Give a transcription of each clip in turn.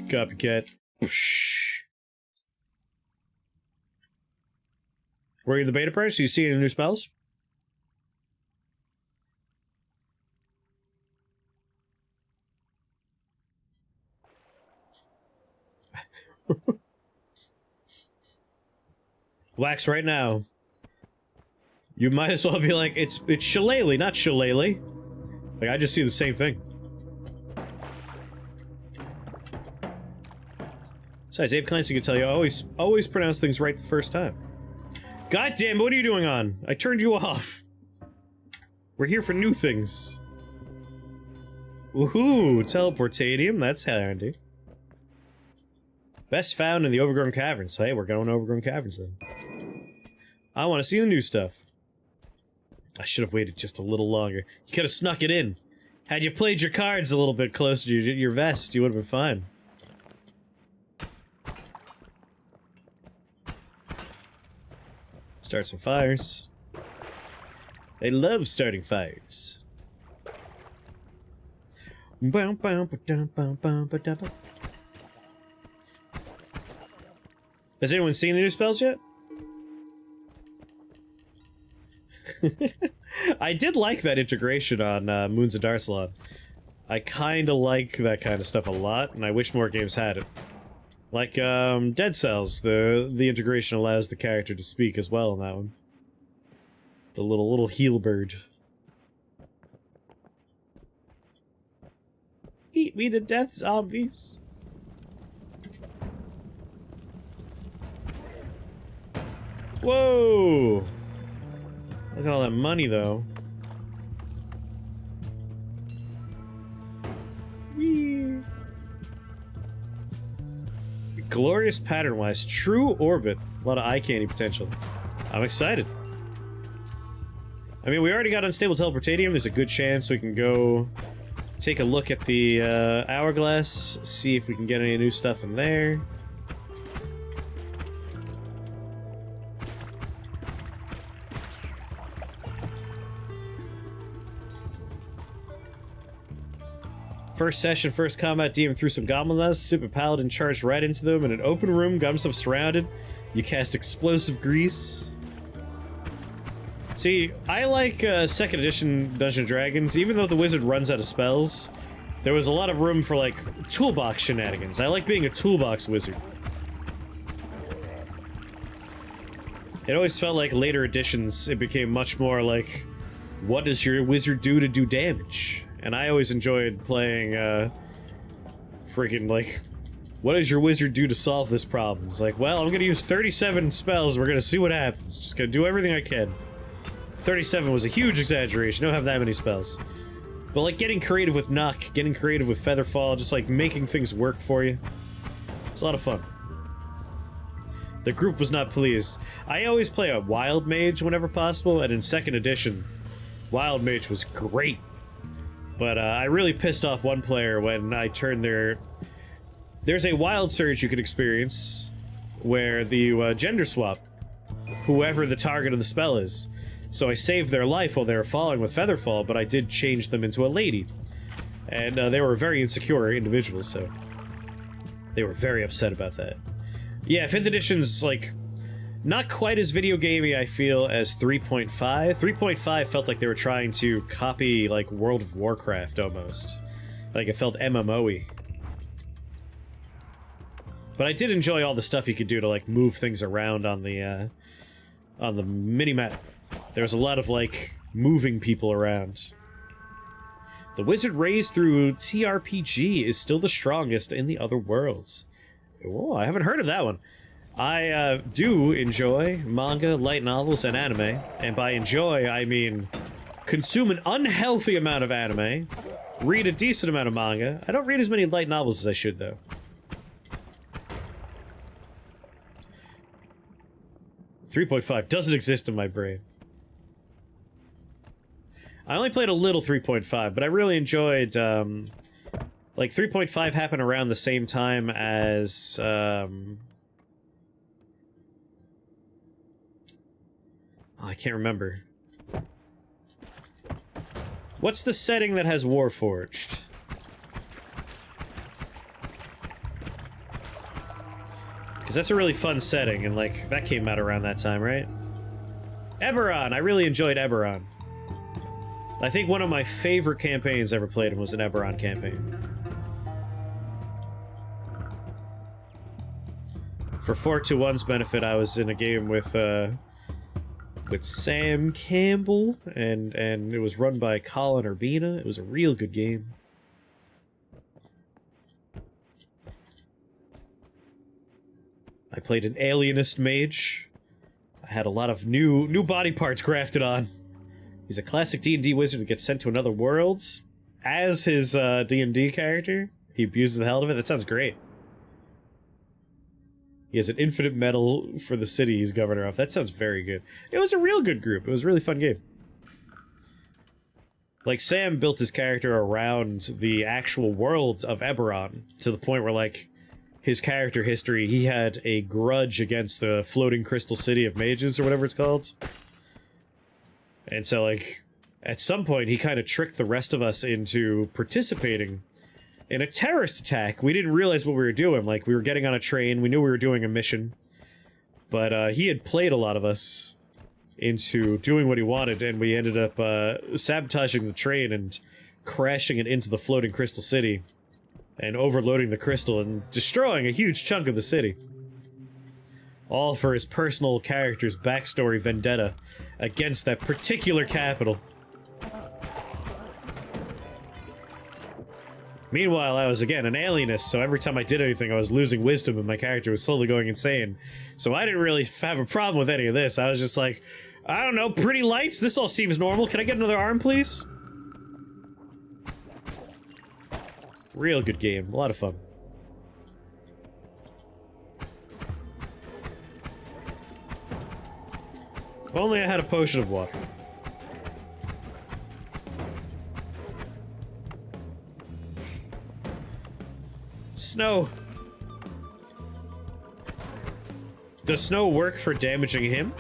Copycat. Whoosh. Were you in the beta price? Do you see any new spells? Wax right now. You might as well be like, it's shillelagh, not shillelagh. Like, I just see the same thing. Besides, Abe Clancy can tell you, I always pronounce things right the first time. God damn, what are you doing on? I turned you off. We're here for new things. Woohoo, teleportadium, that's handy. Best found in the Overgrown Caverns. Hey, we're going to Overgrown Caverns then. I want to see the new stuff. I should have waited just a little longer. You could have snuck it in. Had you played your cards a little bit closer to your vest, you would have been fine. Start some fires. They love starting fires. Has anyone seen the new spells yet? I did like that integration on Moons of Darsalon. I kinda like that kind of stuff a lot, and I wish more games had it. Like, Dead Cells, the integration allows the character to speak as well in that one. The little heel bird. Eat me to death, zombies! Whoa! Look at all that money, though. Whee! Glorious pattern-wise. True orbit. A lot of eye candy potential. I'm excited. I mean, we already got unstable teleportadium. There's a good chance we can go take a look at the hourglass, see if we can get any new stuff in there. First session, first combat, DM threw some goblin nests. Super paladin charged right into them in an open room, got himself surrounded. You cast explosive grease. See, I like 2nd edition Dungeons & Dragons. Even though the wizard runs out of spells, there was a lot of room for, like, toolbox shenanigans. I like being a toolbox wizard. It always felt like later editions, it became much more like, what does your wizard do to do damage? And I always enjoyed playing, freaking, like, what does your wizard do to solve this problem? It's like, well, I'm gonna use 37 spells, we're gonna see what happens. Just gonna do everything I can. 37 was a huge exaggeration, I don't have that many spells. But, like, getting creative with Nuck, getting creative with Featherfall, just, like, making things work for you. It's a lot of fun. The group was not pleased. I always play a Wild Mage whenever possible, and in 2nd edition, Wild Mage was great. But I really pissed off one player when I turned their... There's a Wild Surge you can experience, where you gender swap whoever the target of the spell is. So I saved their life while they were falling with Featherfall, but I did change them into a lady. And they were very insecure individuals, so... They were very upset about that. Yeah, 5th edition's, like... Not quite as video gamey, I feel, as 3.5. 3.5 felt like they were trying to copy, like, World of Warcraft, almost. Like, it felt MMO-y. But I did enjoy all the stuff you could do to, like, move things around on the mini-map. There was a lot of, like, moving people around. The wizard raised through TRPG is still the strongest in the other worlds. Oh, I haven't heard of that one. I do enjoy manga, light novels, and anime. And by enjoy, I mean consume an unhealthy amount of anime, read a decent amount of manga. I don't read as many light novels as I should, though. .5 doesn't exist in my brain. I only played a little 3.5, but I really enjoyed, like, 3.5 happened around the same time as, I can't remember. What's the setting that has Warforged? that's a really fun setting, and like that came out around that time, right? Eberron! I really enjoyed Eberron. I think one of my favorite campaigns I ever played was an Eberron campaign. For 421's benefit, I was in a game with Sam Campbell, and it was run by Colin Urbina. It was a real good game. I played an alienist mage. I had a lot of new body parts grafted on. He's a classic D&D wizard who gets sent to another world as his D&D character. He abuses the hell out of it. That sounds great. He has an infinite medal for the city he's governor of. That sounds very good. It was a real good group. It was a really fun game. Like, Sam built his character around the actual world of Eberron, to the point where, like, his character history, he had a grudge against the floating crystal city of mages, or whatever it's called. And so, like, at some point, he kind of tricked the rest of us into participating in a terrorist attack. We didn't realize what we were doing. Like, we were getting on a train, we knew we were doing a mission, but he had played a lot of us into doing what he wanted, and we ended up sabotaging the train and crashing it into the floating crystal city, and overloading the crystal and destroying a huge chunk of the city. All for his personal character's backstory vendetta against that particular capital. Meanwhile, I was, again, an alienist, so every time I did anything, I was losing wisdom and my character was slowly going insane. So I didn't really have a problem with any of this. I was just like, I don't know, pretty lights? This all seems normal. Can I get another arm, please? Real good game. A lot of fun. If only I had a potion of water. Snow. Does snow work for damaging him?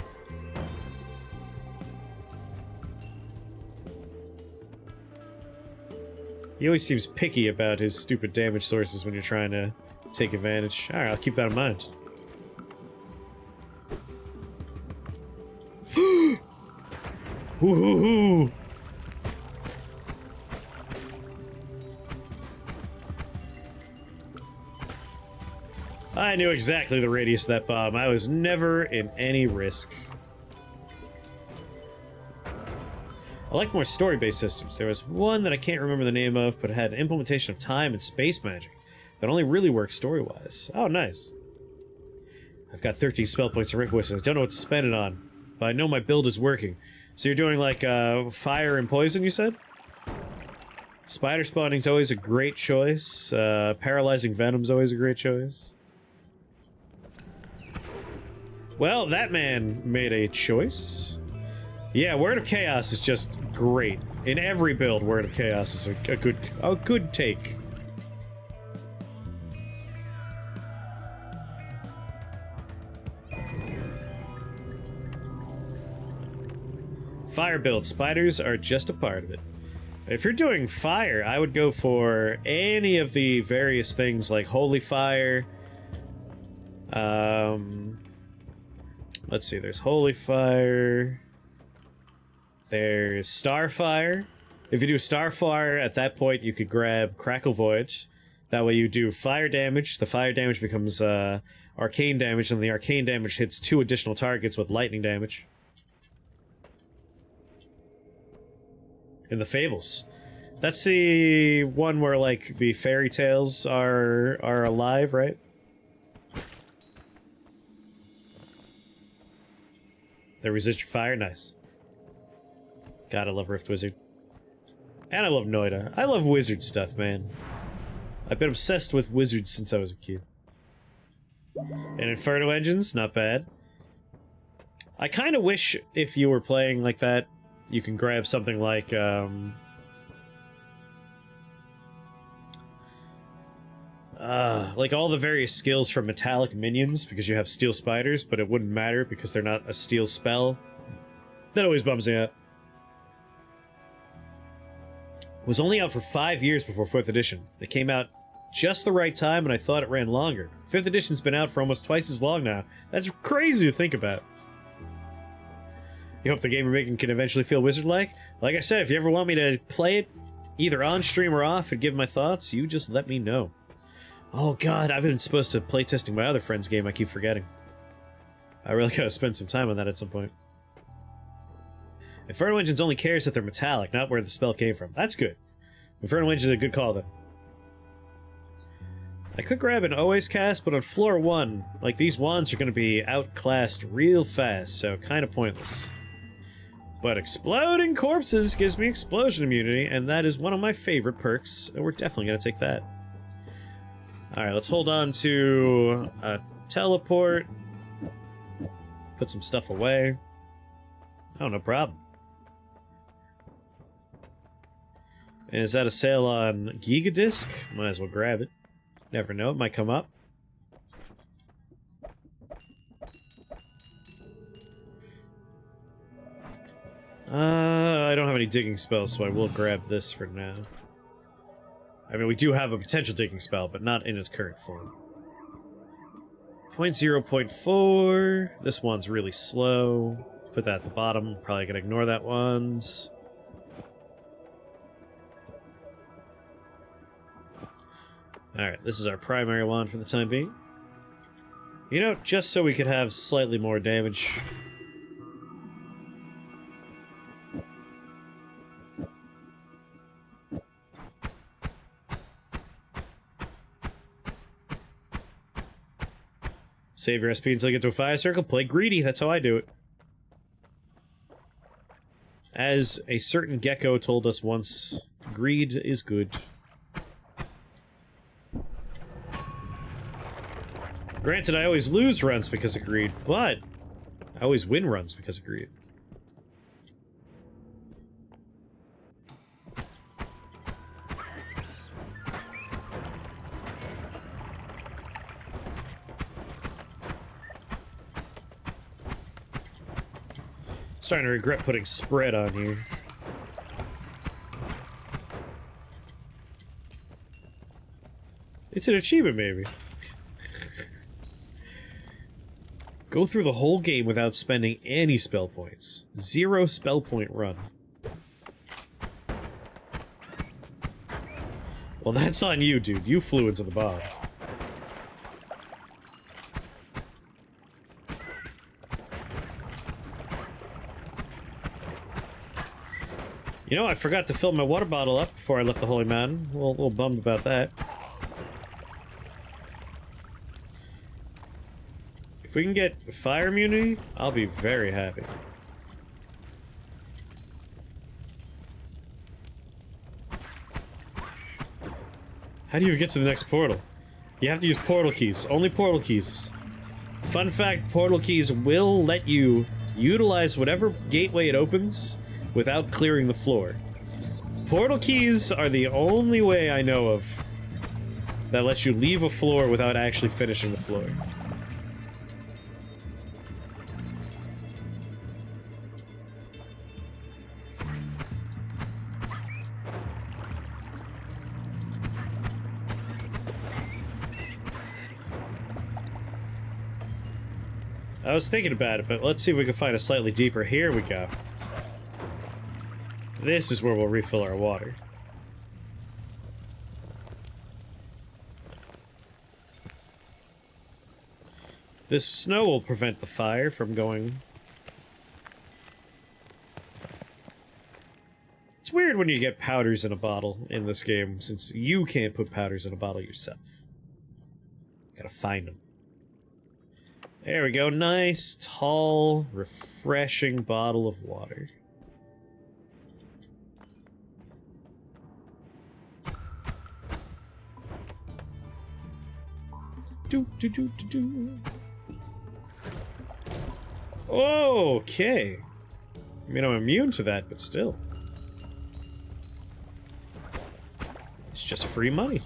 He always seems picky about his stupid damage sources when you're trying to take advantage. Alright, I'll keep that in mind. Woohoo! I knew exactly the radius of that bomb. I was never in any risk. I like more story-based systems. There was one that I can't remember the name of, but it had an implementation of time and space magic that only really works story-wise. Oh, nice. I've got 13 spell points of Rick Whistle. I don't know what to spend it on, but I know my build is working. So you're doing, like, fire and poison, you said? Spider spawning's always a great choice. Paralyzing venom's always a great choice. Well, that man made a choice. Yeah, Word of Chaos is just great. In every build, Word of Chaos is a good take. Fire build. Spiders are just a part of it. If you're doing fire, I would go for any of the various things like Holy Fire. Let's see, there's Holy Fire. There's Starfire. If you do Starfire, at that point you could grab Crackle Void. That way you do fire damage. The fire damage becomes arcane damage, and the arcane damage hits 2 additional targets with lightning damage. In the Fables. That's the one where, like, the fairy tales are alive, right? They resist your fire? Nice. God, I love Rift Wizard. And I love Noita. I love wizard stuff, man. I've been obsessed with wizards since I was a kid. And Inferno Engines, not bad. I kind of wish if you were playing like that, you can grab something like, all the various skills from metallic minions, because you have steel spiders, but it wouldn't matter because they're not a steel spell. That always bums me out. It was only out for 5 years before 4th edition. They came out just the right time, and I thought it ran longer. 5th edition's been out for almost twice as long now. That's crazy to think about. You hope the game you're making can eventually feel wizard-like? Like I said, if you ever want me to play it, either on stream or off, and give my thoughts, you just let me know. Oh god, I've been supposed to playtesting my other friend's game, I keep forgetting. I really gotta spend some time on that at some point. Inferno Engines only cares that they're metallic, not where the spell came from. That's good. Inferno Engines is a good call, then. I could grab an always cast, but on floor 1, like, these wands are gonna be outclassed real fast, so kinda pointless. But Exploding Corpses gives me explosion immunity, and that is one of my favorite perks, and we're definitely gonna take that. Alright, let's hold on to a teleport. Put some stuff away. Oh, no problem. And is that a sale on Gigadisc? Might as well grab it. Never know, it might come up. I don't have any digging spells, so I will grab this for now. I mean, we do have a potential digging spell, but not in its current form. 0.4. This one's really slow. Put that at the bottom. Probably gonna ignore that one. Alright, this is our primary wand for the time being. You know, just so we could have slightly more damage. Save your SP until you get to a 5 circle. Play greedy. That's how I do it. As a certain gecko told us once, greed is good. Granted, I always lose runs because of greed, but I always win runs because of greed. Starting to regret putting spread on here. It's an achievement, maybe. Go through the whole game without spending any spell points. 0 spell point run. Well, that's on you, dude. You flew into the bottom. You know, I forgot to fill my water bottle up before I left the Holy Mountain. A little bummed about that. If we can get fire immunity, I'll be very happy. How do you get to the next portal? You have to use portal keys. Only portal keys. Fun fact, portal keys will let you utilize whatever gateway it opens without clearing the floor. Portal keys are the only way I know of that lets you leave a floor without actually finishing the floor. I was thinking about it, but let's see if we can find a slightly deeper. Here we go. This is where we'll refill our water. This snow will prevent the fire from going. It's weird when you get powders in a bottle in this game, since you can't put powders in a bottle yourself. Gotta find them. There we go. Nice, tall, refreshing bottle of water. Do. Okay. I mean, I'm immune to that, but still. It's just free money.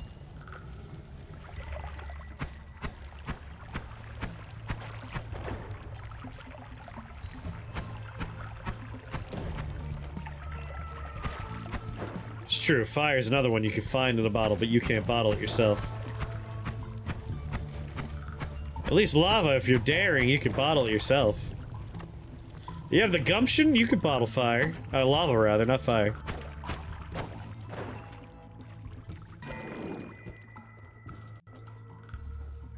It's true, fire is another one you can find in a bottle, but you can't bottle it yourself. At least lava, if you're daring, you can bottle it yourself. You have the gumption, you could bottle fire. Lava rather, not fire.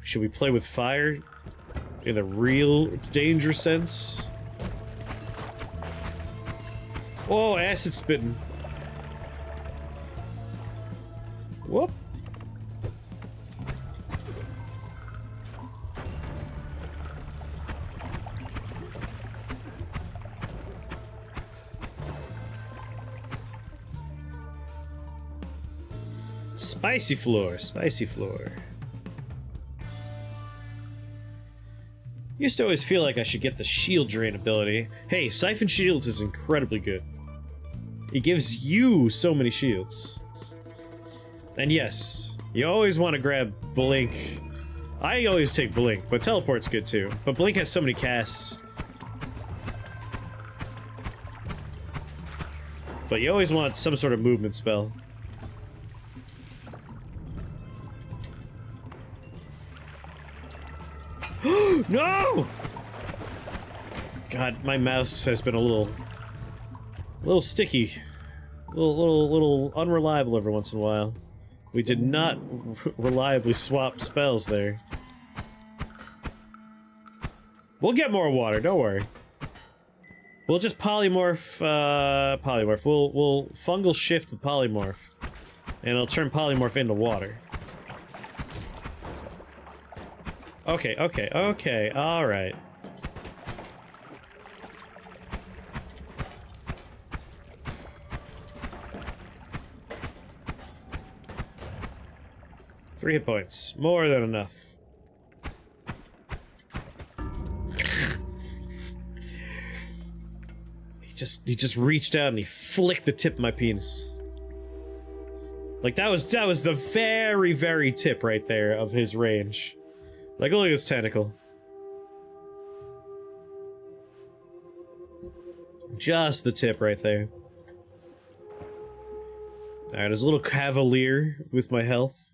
Should we play with fire? In a real danger sense? Oh, acid spitting. Whoop. Spicy floor, spicy floor. Used to always feel like I should get the shield drain ability. Hey, Siphon Shields is incredibly good. It gives you so many shields. And yes, you always want to grab Blink. I always take Blink, but Teleport's good too. But Blink has so many casts. But you always want some sort of movement spell. No! God, my mouse has been a little sticky. A little unreliable every once in a while. We did not reliably swap spells there. We'll get more water, don't worry. We'll just polymorph, polymorph. We'll fungal shift the polymorph. And it'll turn polymorph into water. Okay, okay, okay, alright. Three hit points. More than enough. He just reached out and he flicked the tip of my penis. Like that was the very, very tip right there of his range. Like, look at this tentacle. Just the tip right there. Alright, there's a little cavalier with my health.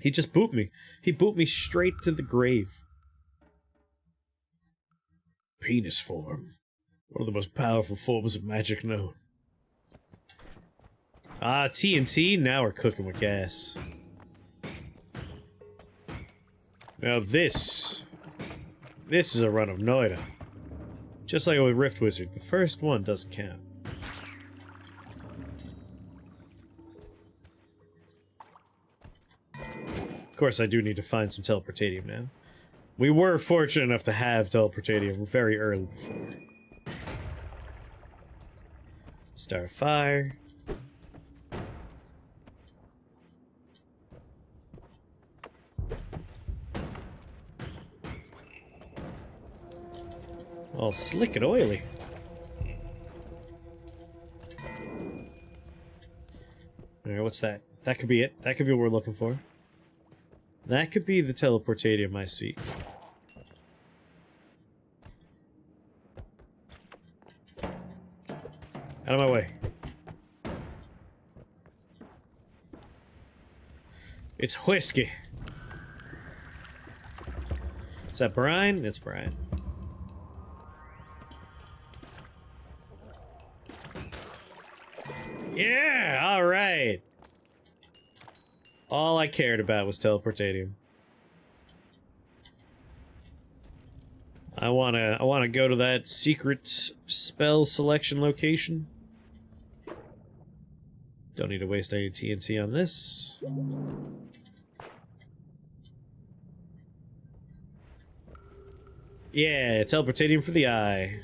He just booped me. He booped me straight to the grave. Penis form. One of the most powerful forms of magic known. Ah, TNT? Now we're cooking with gas. Now this is a run of Noita. Just like with Rift Wizard, the first one doesn't count. Of course, I do need to find some teleportatium now. We were fortunate enough to have teleportatium very early before. Starfire. All slick and oily. Alright, what's that? That could be it. That could be what we're looking for. That could be the teleportatium I seek. Out of my way. It's whiskey. Is that brine? It's brine. Yeah, all right. All I cared about was teleportatium. I wanna go to that secret spell selection location. Don't need to waste any TNT on this. Yeah, teleportatium for the eye.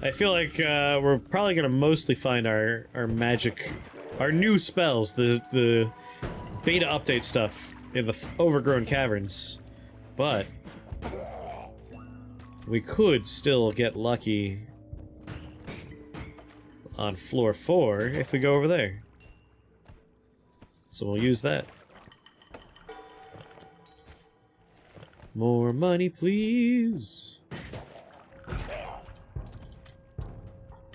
I feel like we're probably gonna mostly find our magic, our new spells, the beta update stuff in the overgrown caverns, but we could still get lucky on floor 4 if we go over there. So we'll use that. More money, please.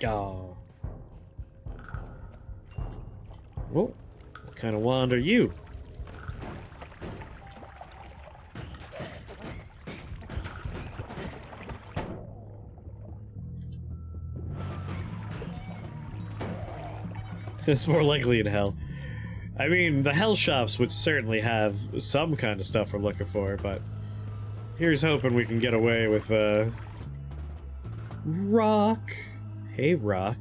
Oh. Whoa. What kind of wand are you? It's more likely in hell. I mean, the hell shops would certainly have some kind of stuff we're looking for, but here's hoping we can get away with, rock. Hey, rock.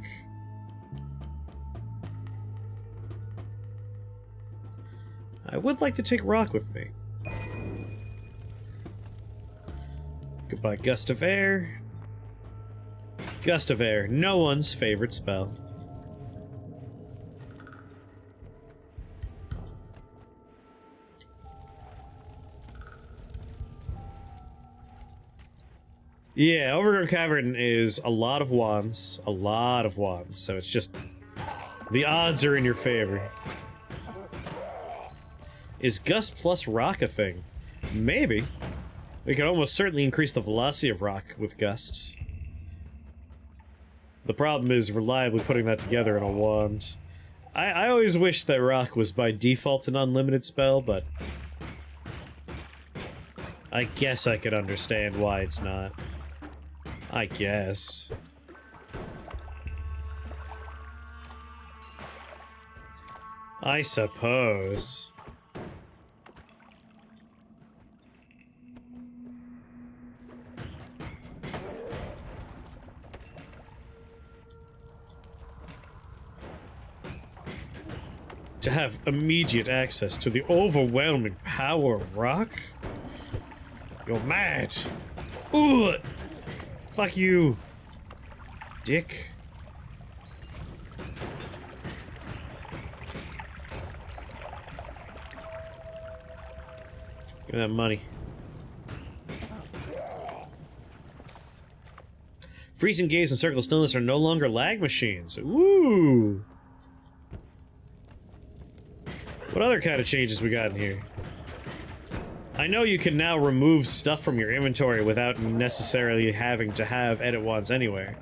I would like to take rock with me. Goodbye, gust of air. Gust of air, no one's favorite spell. Yeah, Overgrown Cavern is a lot of wands, so it's just... the odds are in your favor. Is Gust plus Rock a thing? Maybe. We could almost certainly increase the velocity of Rock with Gust. The problem is reliably putting that together in a wand. I always wish that Rock was by default an unlimited spell, but... I guess I could understand why it's not. I guess. I suppose. To have immediate access to the overwhelming power of rock? You're mad! Ooh! Fuck you! Dick. Give me that money. Freezing gaze and circle stillness are no longer lag machines. Ooh! What other kind of changes we got in here? I know you can now remove stuff from your inventory without necessarily having to have edit wands anywhere.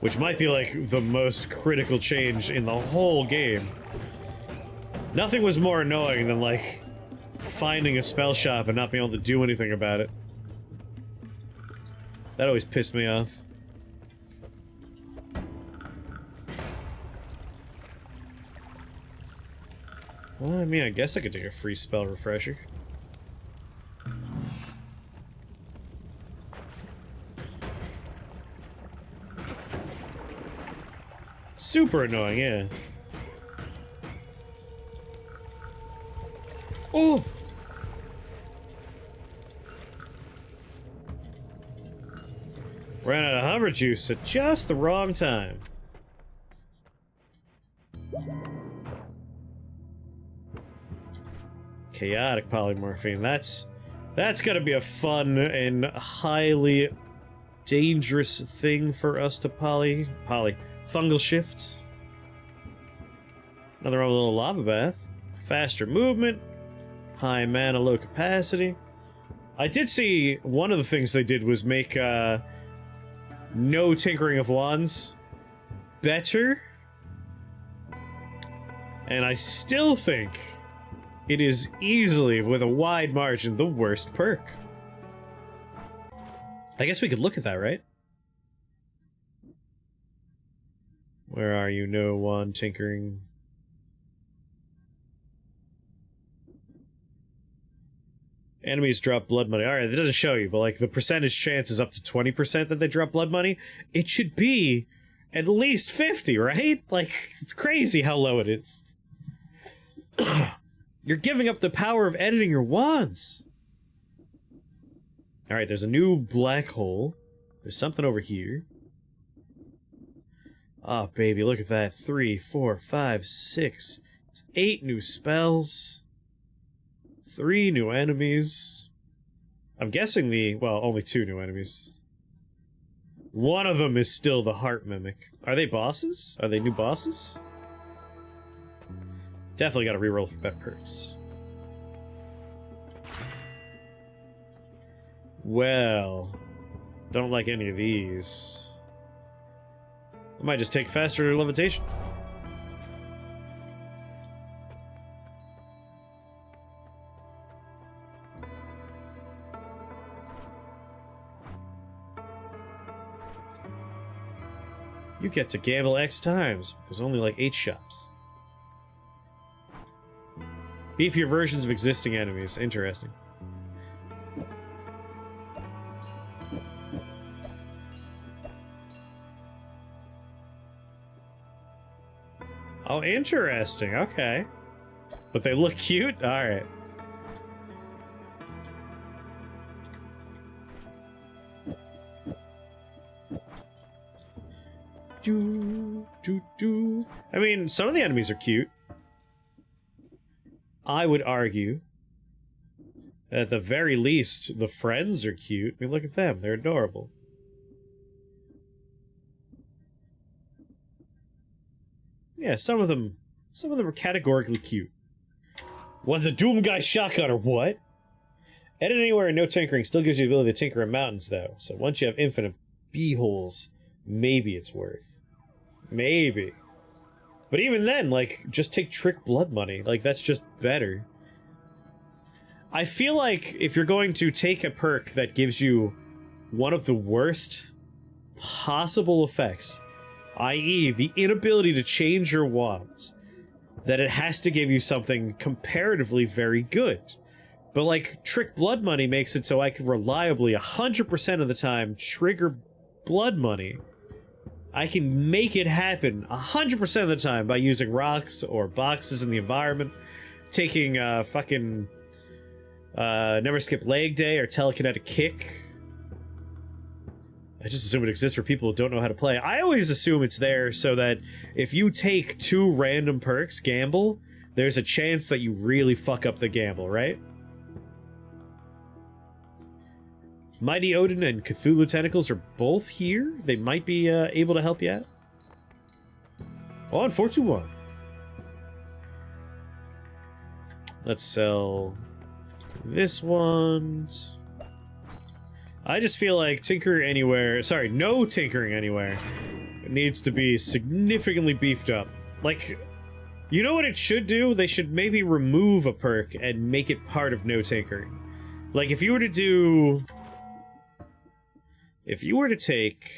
Which might be like the most critical change in the whole game. Nothing was more annoying than like finding a spell shop and not being able to do anything about it. That always pissed me off. Well, I mean, I guess I could take a free spell refresher. Super annoying, yeah. Oh! Ran out of hover juice at just the wrong time. Chaotic polymorphine. That's gotta be a fun and highly dangerous thing for us to fungal shift. Another little lava bath. Faster movement. High mana, low capacity. I did see one of the things they did was make no tinkering of wands better. And I still think it is easily, with a wide margin, the worst perk. I guess we could look at that, right? Where are you? No wand tinkering. Enemies drop blood money. Alright, it doesn't show you, but like the percentage chance is up to 20% that they drop blood money. It should be at least 50, right? Like, it's crazy how low it is. You're giving up the power of editing your wands. Alright, there's a new black hole. There's something over here. Oh, baby, look at that. 3, 4, 5, 6. 8 new spells. 3 new enemies. I'm guessing well, only 2 new enemies. One of them is still the Heart Mimic. Are they bosses? Are they new bosses? Definitely gotta reroll for better perks. Well, don't like any of these. I might just take faster levitation. You get to gamble X times. There's only like 8 shops. Beefier versions of existing enemies. Interesting. Oh, interesting. Okay. But they look cute? Alright. I mean, some of the enemies are cute. I would argue, at the very least, the friends are cute. I mean, look at them. They're adorable. Yeah, some of them are categorically cute. One's a Doom Guy shotgun, or what? Edit anywhere and no tinkering still gives you the ability to tinker in mountains, though. So once you have infinite bee-holes, maybe it's worth. Maybe. But even then, like, just take Trick Blood Money. Like, that's just better. I feel like if you're going to take a perk that gives you one of the worst possible effects, i.e. the inability to change your wands, that it has to give you something comparatively very good. But, like, Trick Blood Money makes it so I can reliably, 100% of the time, trigger Blood Money. I can make it happen 100% of the time by using rocks or boxes in the environment, taking fucking Never Skip Leg Day or Telekinetic Kick. I just assume it exists for people who don't know how to play. I always assume it's there so that if you take 2 random perks, gamble, there's a chance that you really fuck up the gamble, right? Mighty Odin and Cthulhu Tentacles are both here. They might be able to help you out. Oh, and 421. Let's sell this one. I just feel like Tinker Anywhere... Sorry, no Tinkering Anywhere needs to be significantly beefed up. Like, you know what it should do? They should maybe remove a perk and make it part of no tinkering. Like, if you were to do... If you were to take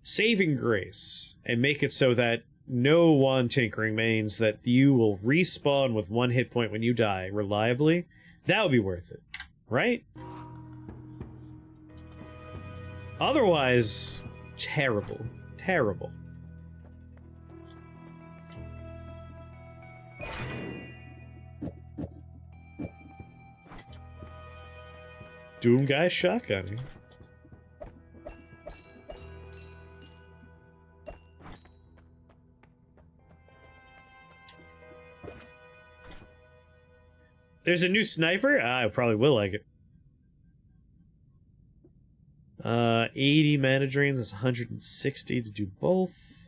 Saving Grace and make it so that no wand tinkering means that you will respawn with 1 hit point when you die reliably, that would be worth it, right? Otherwise, terrible. Terrible. Doom Guy shotgun. There's a new sniper? I probably will like it. 80 mana drains, that's 160 to do both.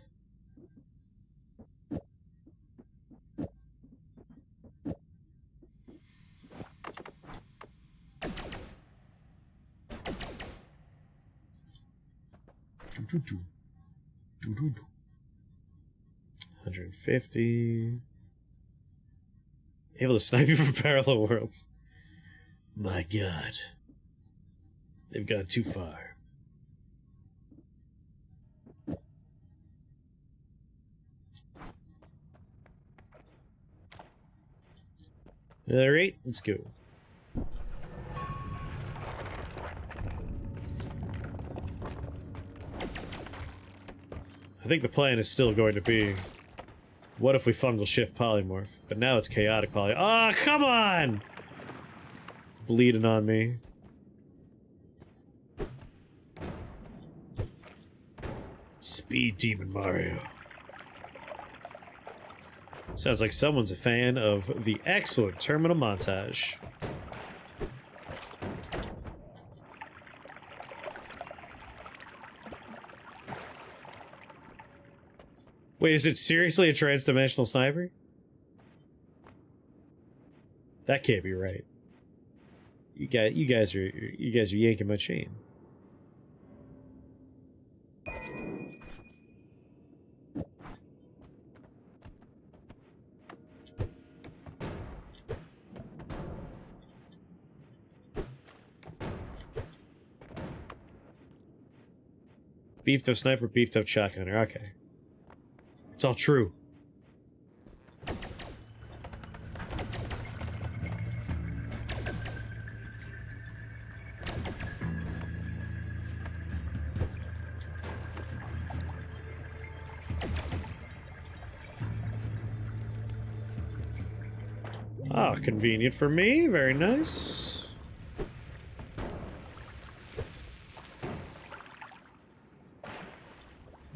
Do, do, do. 150. Able to snipe you from parallel worlds. My god. They've gone too far. Alright, let's go. I think the plan is still going to be, what if we fungal shift polymorph? But now it's chaotic poly. Ah, oh, come on! Bleeding on me. Speed Demon Mario. Sounds like someone's a fan of the excellent terminal montage. Wait, is it seriously a trans-dimensional sniper? That can't be right. You guys are yanking my chain. Beefed up sniper, beefed up shotgunner. Okay. It's all true. Ah, convenient for me. Very nice.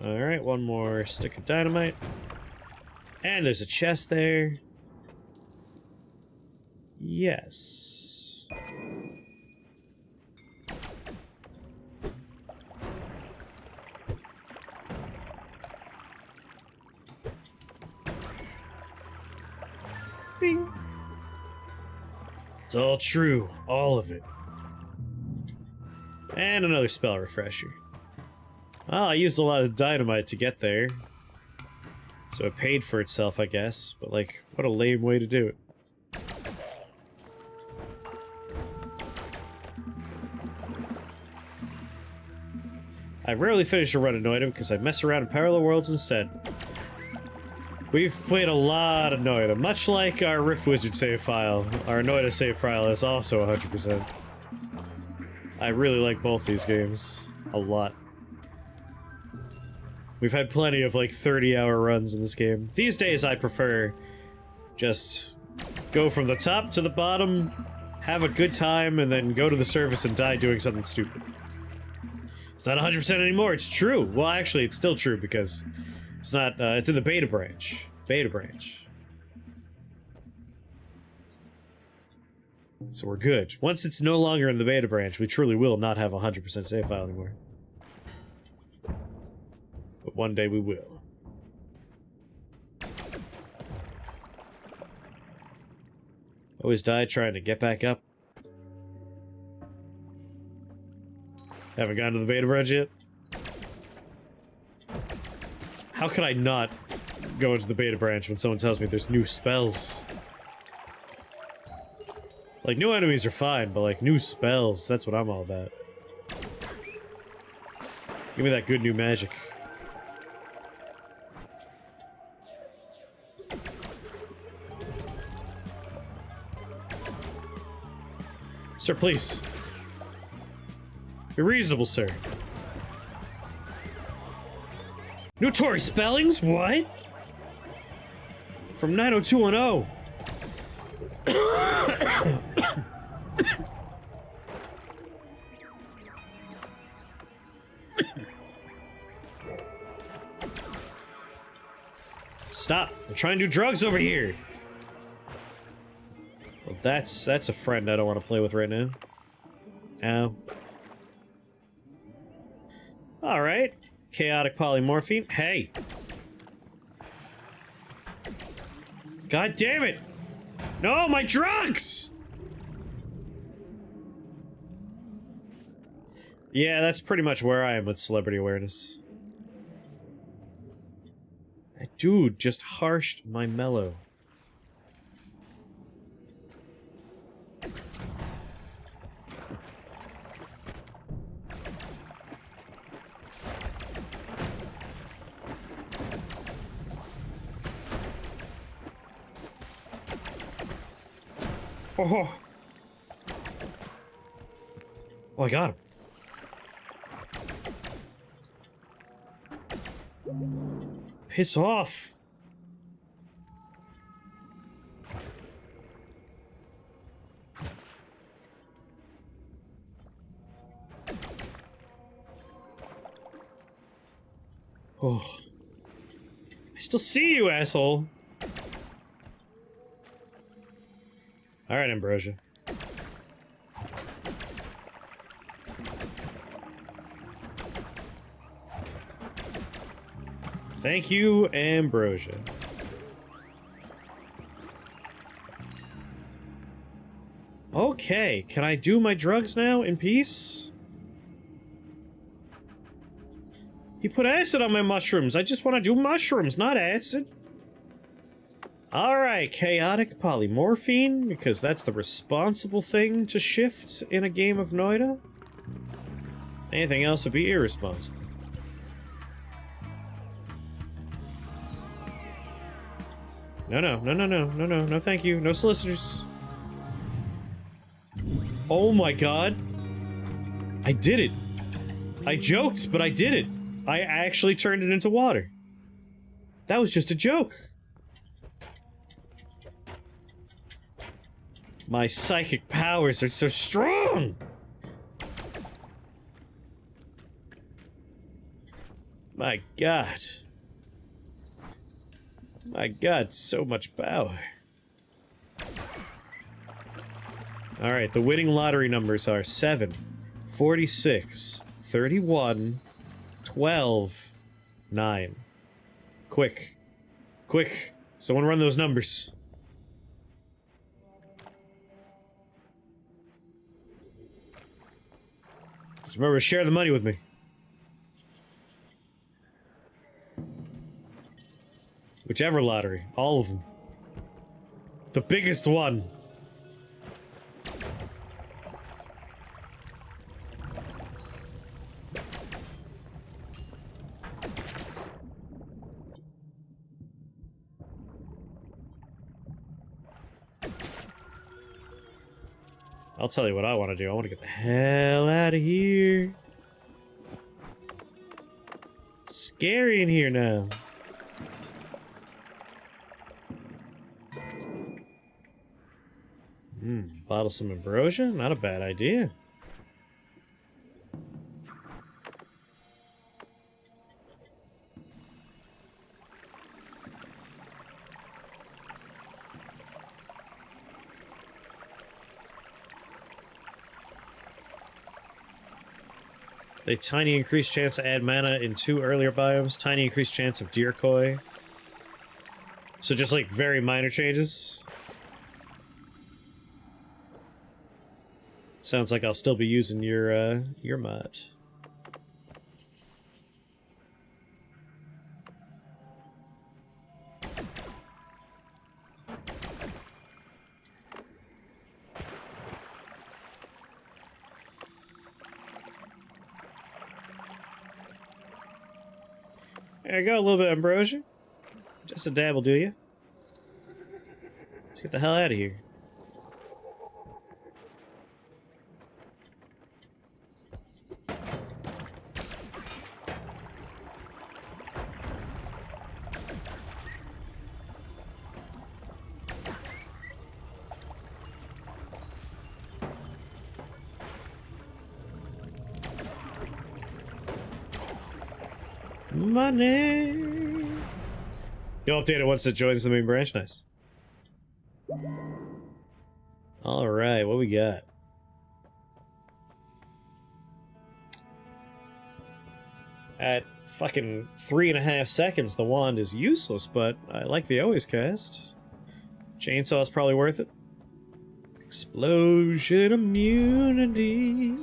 Alright, one more stick of dynamite. And there's a chest there. Yes. Bing. It's all true, all of it. And another spell refresher. Well, I used a lot of dynamite to get there. So it paid for itself, I guess. But, like, what a lame way to do it. I rarely finish a run of Noita because I mess around in parallel worlds instead. We've played a lot of Noita, much like our Rift Wizard save file. Our Noita save file is also 100%. I really like both these games. A lot. We've had plenty of, like, 30-hour runs in this game. These days, I prefer just go from the top to the bottom, have a good time, and then go to the surface and die doing something stupid. It's not 100% anymore, it's true. Well, actually, it's still true because it's not, it's in the beta branch. Beta branch. So we're good. Once it's no longer in the beta branch, we truly will not have a 100% save file anymore. But one day we will. Always die trying to get back up. Haven't gotten to the beta branch yet? How could I not go into the beta branch when someone tells me there's new spells? Like, new enemies are fine, but like, new spells, that's what I'm all about. Give me that good new magic. Sir, please. Be reasonable, sir. New Tory spellings? What? From 90210. Stop! I'm trying to do drugs over here! Well, that's a friend I don't want to play with right now. Ow. Alright. Chaotic polymorphine. Hey! God damn it! No, my drugs! Yeah, that's pretty much where I am with celebrity awareness. That dude just harshed my mellow. Oh. Oh, I got him. Piss off. Oh. I still see you, asshole. Alright, Ambrosia. Thank you, Ambrosia. Okay, can I do my drugs now in peace? He put acid on my mushrooms. I just want to do mushrooms, not acid. Alright, chaotic polymorphine, because that's the responsible thing to shift in a game of Noita. Anything else would be irresponsible. No, no, no, no, no, no, no, no, thank you. No solicitors. Oh my god. I did it. I joked, but I did it. I actually turned it into water. That was just a joke. My psychic powers are so strong! My god. My god, so much power. Alright, the winning lottery numbers are 7, 46, 31, 12, 9. Quick. Quick. Someone run those numbers. Just remember to share the money with me. Whichever lottery. All of them. The biggest one. I'll tell you what I want to do. I want to get the hell out of here. It's scary in here now. Bottle some ambrosia? Not a bad idea. A tiny increased chance to add mana in 2 earlier biomes. Tiny increased chance of decoy. So just like very minor changes. Sounds like I'll still be using your mod. There you go, a little bit of ambrosia. Just a dab will do you. Let's get the hell out of here. Money. You'll update it once it joins the main branch. Nice. Alright, what we got? At fucking 3.5 seconds, the wand is useless, but I like the always cast. Chainsaw is probably worth it. Explosion immunity.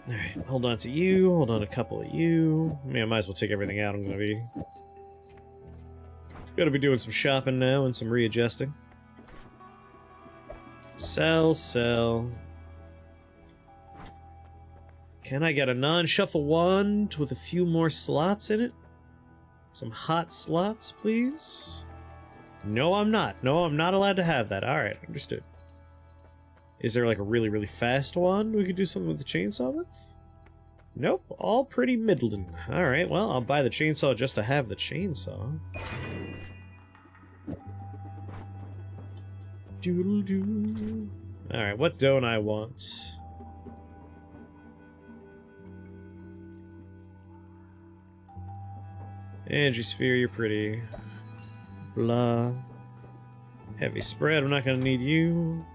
Alright, hold on to you, hold on a couple of you. I mean, I might as well take everything out. I'm gonna be doing some shopping now and some readjusting. Sell, sell. Can I get a non-shuffle wand with a few more slots in it? Some hot slots, please? No, I'm not. No, I'm not allowed to have that. Alright, understood. Is there like a really, really fast wand we could do something with the chainsaw with? Nope, all pretty middling. Alright, well, I'll buy the chainsaw just to have the chainsaw. Doodle-doo. Alright, what don't I want? Energy sphere, you're pretty. Blah. Heavy spread, I'm not gonna need you.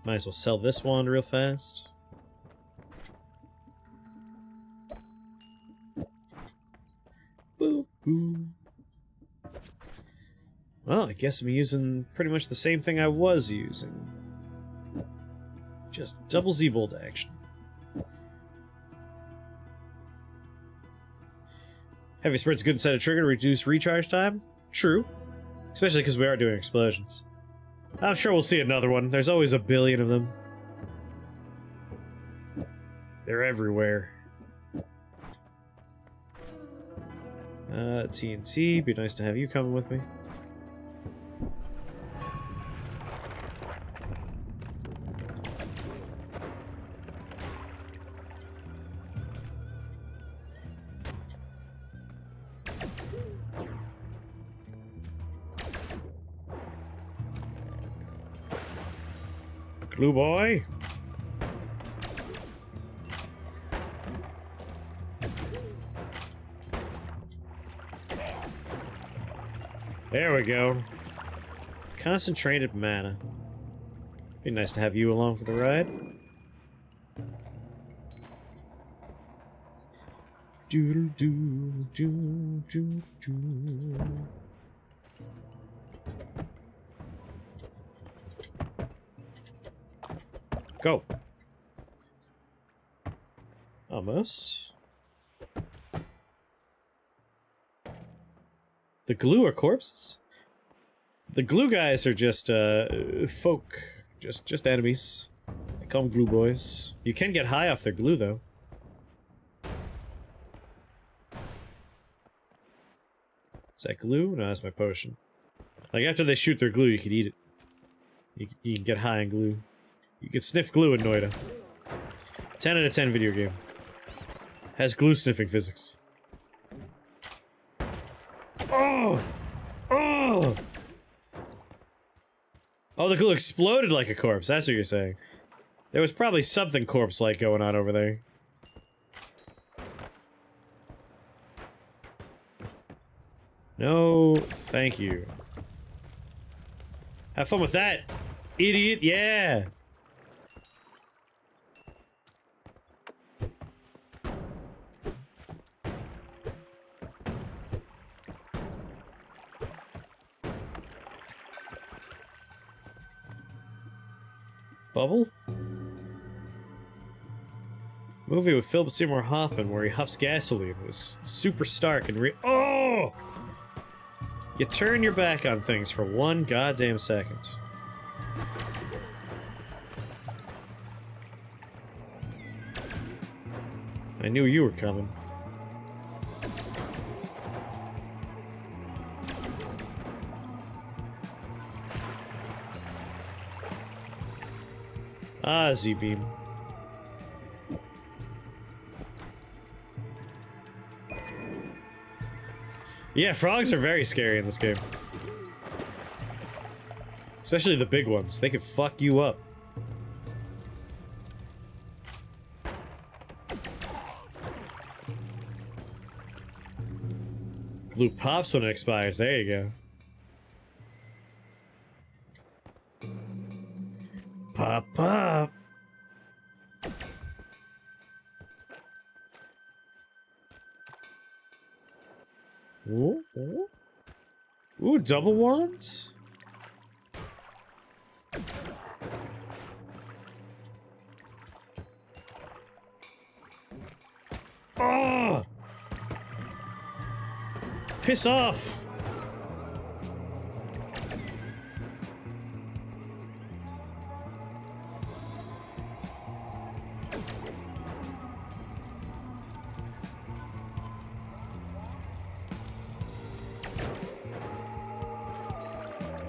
Might as well sell this wand real fast. Boop, boop. Well, I guess I'm using pretty much the same thing I was using. Just double Z-bolt action. Heavy spread's a good set of trigger to reduce recharge time. True. Especially because we are doing explosions. I'm sure we'll see another one. There's always a billion of them. They're everywhere. TNT. Be nice to have you coming with me. Glue boy. There we go. Concentrated mana. Be nice to have you along for the ride. Doodle doo doo doo doo. Go. Almost. The glue are corpses? The glue guys are just, folk. Just enemies. I call them glue boys. You can get high off their glue, though. Is that glue? No, that's my potion. Like, after they shoot their glue, you can eat it. You can get high on glue. You can sniff glue in Noita. 10 out of 10 video game. Has glue sniffing physics. Oh! Oh! Oh, the glue exploded like a corpse. That's what you're saying. There was probably something corpse-like going on over there. No, thank you. Have fun with that, idiot. Yeah! Bubble? Movie with Philip Seymour Hoffman where he huffs gasoline. It was super stark and oh! You turn your back on things for one goddamn second. I knew you were coming. Ah, Z-beam. Yeah, frogs are very scary in this game. Especially the big ones. They could fuck you up. Glue pops when it expires. There you go. Pop, pop. Ooh, ooh. Ooh, double wands? Oh! Piss off!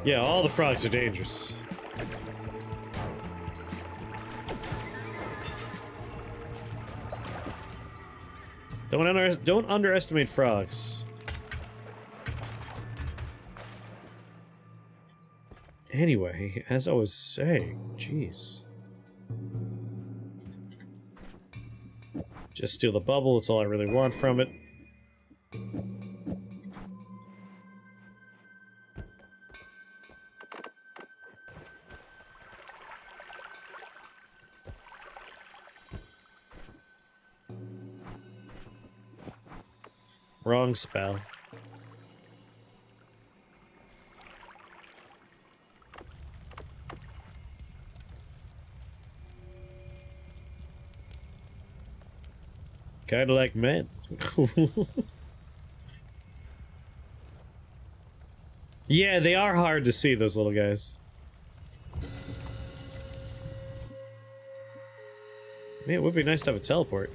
Yeah, all the frogs are dangerous. Don't underestimate frogs. Anyway, as I was saying, jeez. Just steal the bubble, it's all I really want from it. Wrong spell. Kinda like men. Yeah, they are hard to see, those little guys. Man, it would be nice to have a teleport.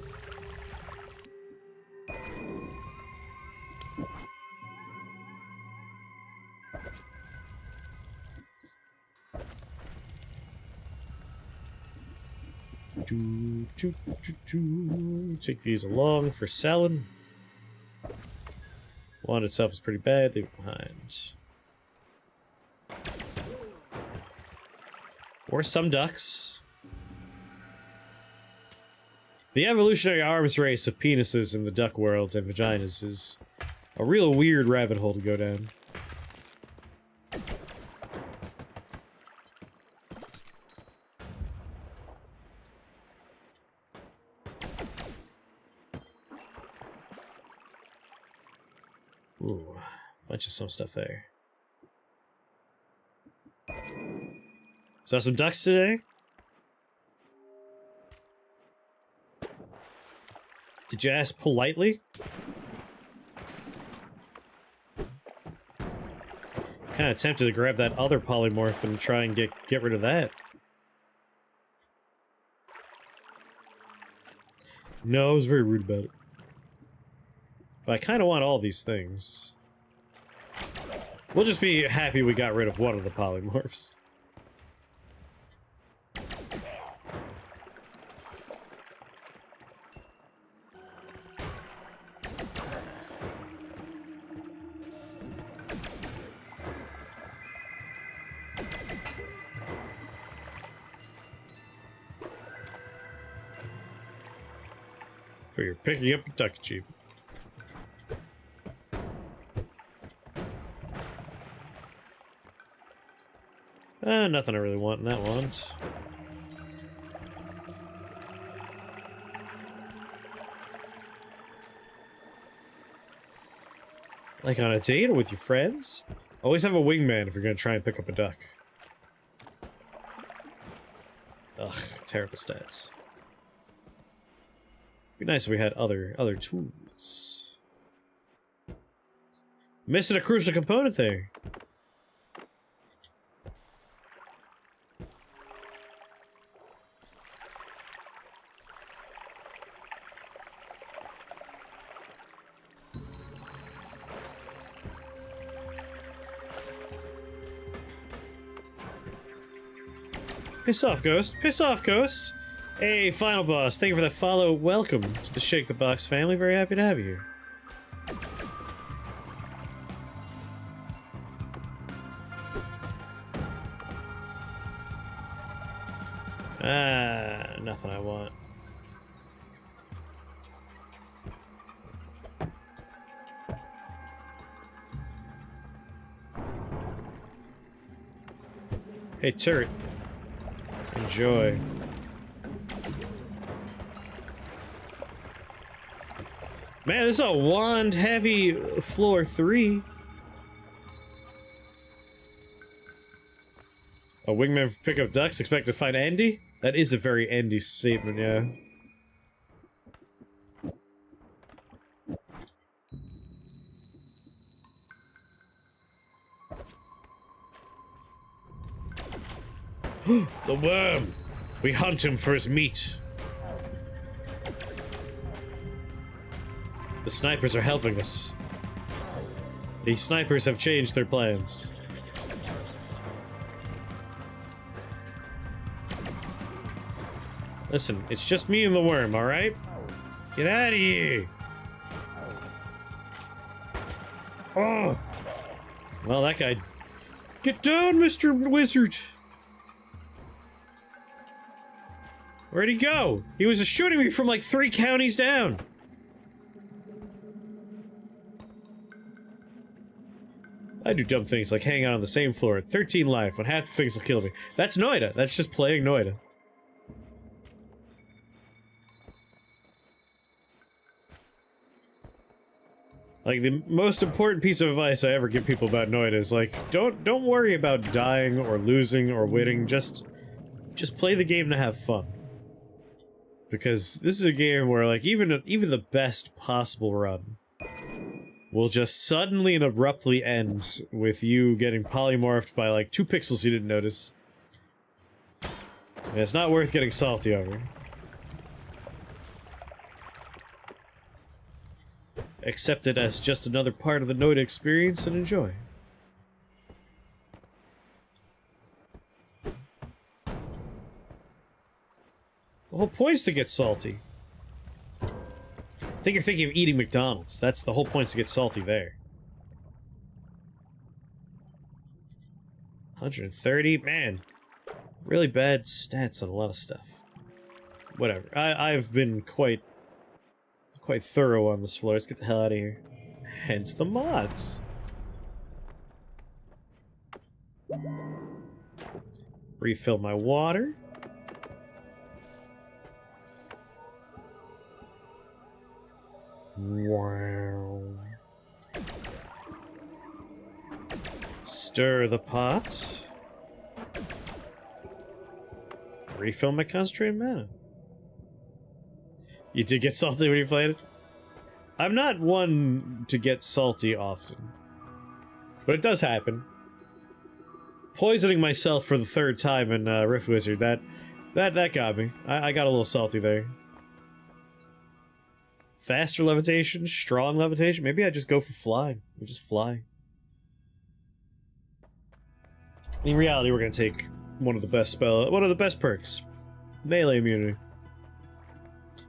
Take these along for selling. Wand itself is pretty bad. Leave it behind. Or some ducks. The evolutionary arms race of penises in the duck world and vaginas is a real weird rabbit hole to go down. Ooh, bunch of some stuff there. Saw some ducks today? Did you ask politely? Kinda tempted to grab that other polymorph and try and get rid of that. No, I was very rude about it. But I kinda want all these things. We'll just be happy we got rid of one of the polymorphs. For your picking up a duck cheap. Nothing I really want in that one. Like on a date or with your friends? Always have a wingman if you're gonna try and pick up a duck. Ugh, terrible stats. Be nice if we had other tools. Missing a crucial component there. Piss off, Ghost. Piss off, Ghost. Hey, final boss. Thank you for the follow. Welcome to the Shake the Box family. Very happy to have you here. Nothing I want. Hey, turret. Enjoy. Man, this is a wand-heavy floor 3. A wingman pick up ducks, expect to find Andy? That is a very Andy statement, yeah. The worm! We hunt him for his meat. The snipers are helping us. These snipers have changed their plans. Listen, it's just me and the worm, alright? Get out of here! Oh! Well, that guy... Get down, Mr. Wizard! Where'd he go? He was shooting me from like 3 counties down! I do dumb things like hang out on the same floor at 13 life when half the things will kill me. That's Noita. That's just playing Noita. Like, the most important piece of advice I ever give people about Noita is like, don't worry about dying or losing or winning, just play the game to have fun. Because this is a game where, like, even the best possible run will just suddenly and abruptly end with you getting polymorphed by, like, 2 pixels you didn't notice. And it's not worth getting salty over. Accept it as just another part of the Noita experience and enjoy. The whole point's to get salty. I think you're thinking of eating McDonald's. That's the whole point, to get salty there. 130? Man. Really bad stats on a lot of stuff. Whatever. I've been quite thorough on this floor. Let's get the hell out of here. Hence the mods. Refill my water. Wow. Stir the pot. Refill my concentrated mana. You did get salty when you played it? I'm not one to get salty often. But it does happen. Poisoning myself for the 3rd time in Rift Wizard, that got me. I got a little salty there. Faster levitation, strong levitation. Maybe I just go for flying. We just fly. In reality, we're gonna take one of the best perks. Melee immunity.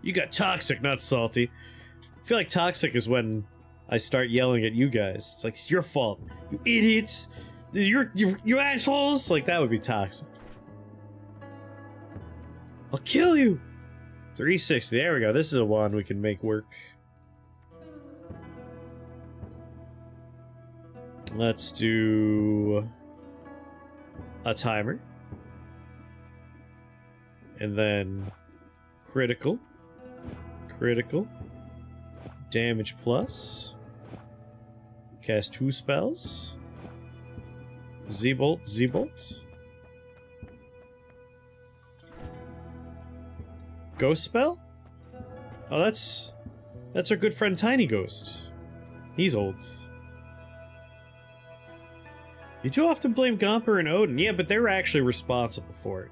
You got toxic, not salty. I feel like toxic is when I start yelling at you guys. It's like, it's your fault. You idiots! You assholes! Like, that would be toxic. I'll kill you! 360, there we go. This is a wand we can make work. Let's do a timer. And then critical. Critical. Damage plus. Cast 2 spells. Z-Bolt, Z-Bolt. Ghost spell? Oh, that's our good friend Tiny Ghost. He's old. You too often blame Gomper and Odin. Yeah, but they were actually responsible for it.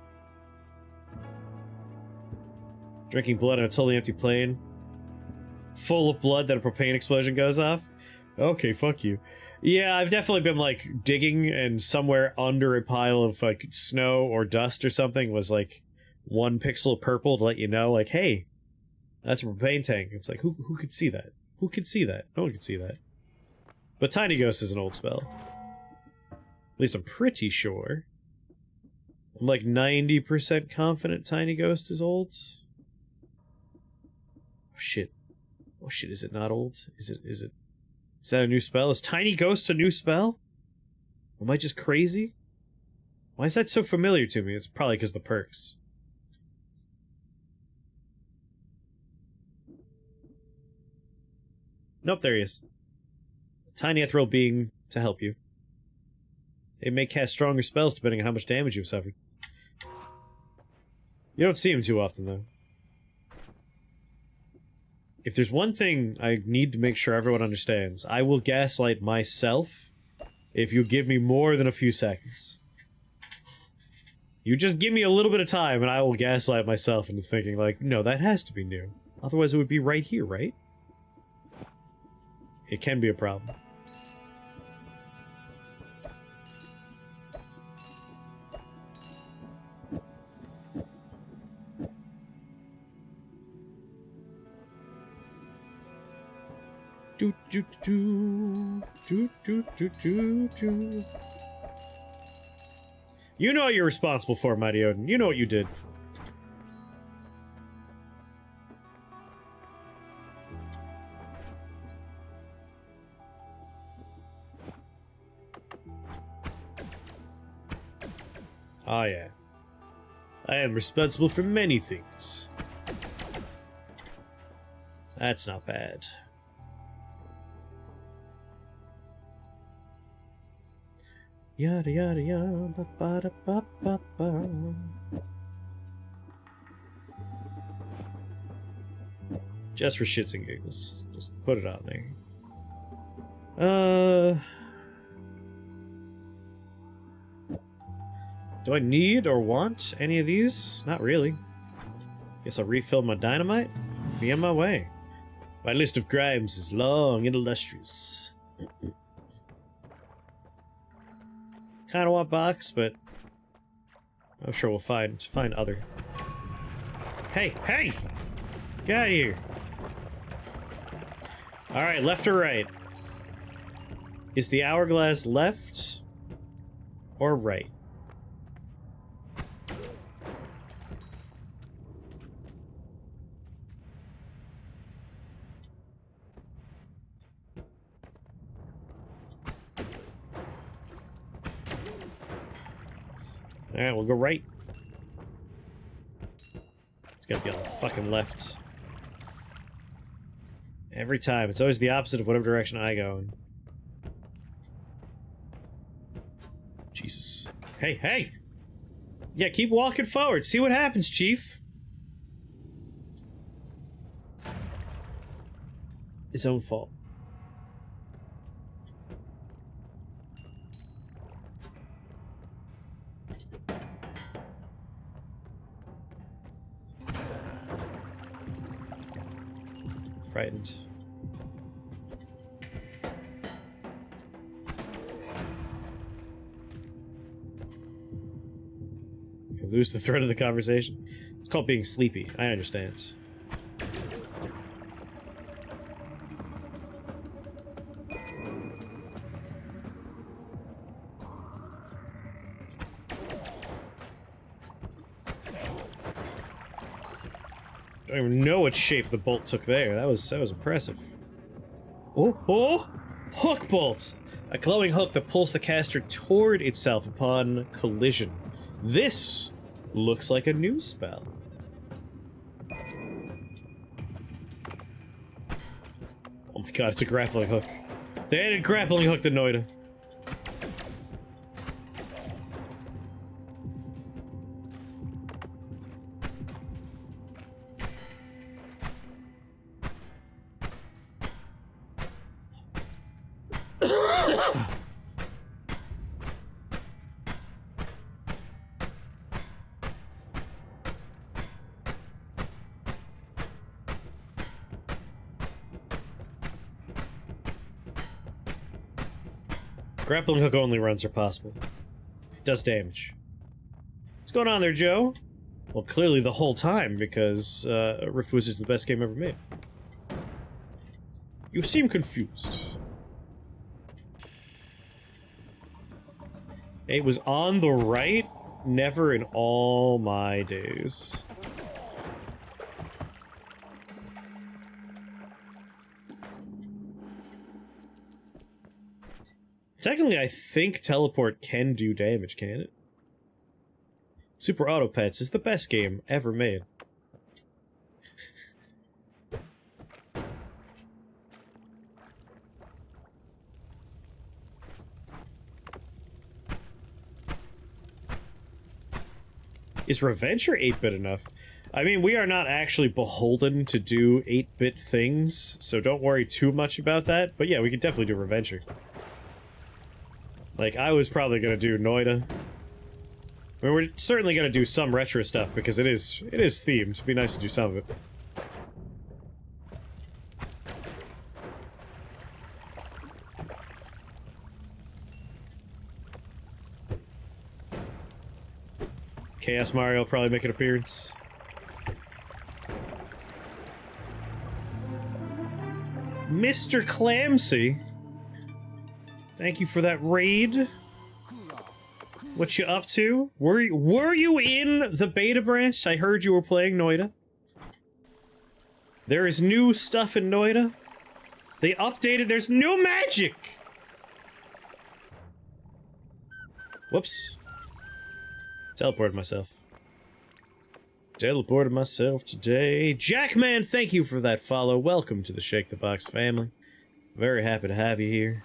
Drinking blood on a totally empty plane. Full of blood that a propane explosion goes off. Okay, fuck you. Yeah, I've definitely been, like, digging, and somewhere under a pile of, like, snow or dust or something was, like, 1 pixel of purple to let you know, like, hey, that's a propane tank. It's like, who could see that? Who could see that? No one could see that. But Tiny Ghost is an old spell. At least I'm pretty sure. I'm like 90% confident Tiny Ghost is old. Oh shit. Oh shit, is it not old? Is that a new spell? Is Tiny Ghost a new spell? Am I just crazy? Why is that so familiar to me? It's probably because of the perks. Nope, there he is. Tiny ethereal being to help you. It may cast stronger spells depending on how much damage you've suffered. You don't see him too often, though. If there's one thing I need to make sure everyone understands, I will gaslight myself if you give me more than a few seconds. You just give me a little bit of time and I will gaslight myself into thinking, like, no, that has to be new. Otherwise it would be right here, right? It can be a problem. Do do do do do do do do. You know what you're responsible for, Mighty Odin. You know what you did. Ah, yeah. I am responsible for many things. That's not bad. Yada yada yada ba ba da ba ba ba. Just for shits and giggles. Just put it on there. Do I need or want any of these? Not really. Guess I'll refill my dynamite. Be on my way. My list of crimes is long and illustrious. Kinda want box, but I'm sure we'll find other. Hey, hey! Get out of here. Alright, left or right? Is the hourglass left or right? Alright, we'll go right. It's gotta be on the fucking left. Every time. It's always the opposite of whatever direction I go in. Jesus. Hey, hey! Yeah, keep walking forward. See what happens, Chief. His own fault. Frightened. You lose the thread of the conversation. It's called being sleepy. I understand. I don't even know what shape the bolt took there. That was impressive. Oh, oh! Hook bolt! A glowing hook that pulls the caster toward itself upon collision. This looks like a new spell. Oh my god, it's a grappling hook. They added grappling hook to Noita. Grappling hook only runs are possible. It does damage. What's going on there, Joe? Well, clearly the whole time, because Rift Wizard's the best game ever made. You seem confused. It was on the right? Never in all my days. Technically, I think teleport can do damage, can it? Super Auto Pets is the best game ever made. Is Reventure 8-bit enough? I mean, we are not actually beholden to do 8-bit things, so don't worry too much about that. But yeah, we could definitely do Reventure. Like, I was probably gonna do Noita. I mean, we're certainly gonna do some retro stuff, because it is themed. It'd be nice to do some of it. Chaos Mario will probably make an appearance. Mr. Clamsy! Thank you for that raid. What you up to? Were you in the beta branch? I heard you were playing Noita. There is new stuff in Noita. They updated, there's new magic! Whoops. Teleported myself. Teleported myself today. Jackman, thank you for that follow. Welcome to the Shake the Box family. Very happy to have you here.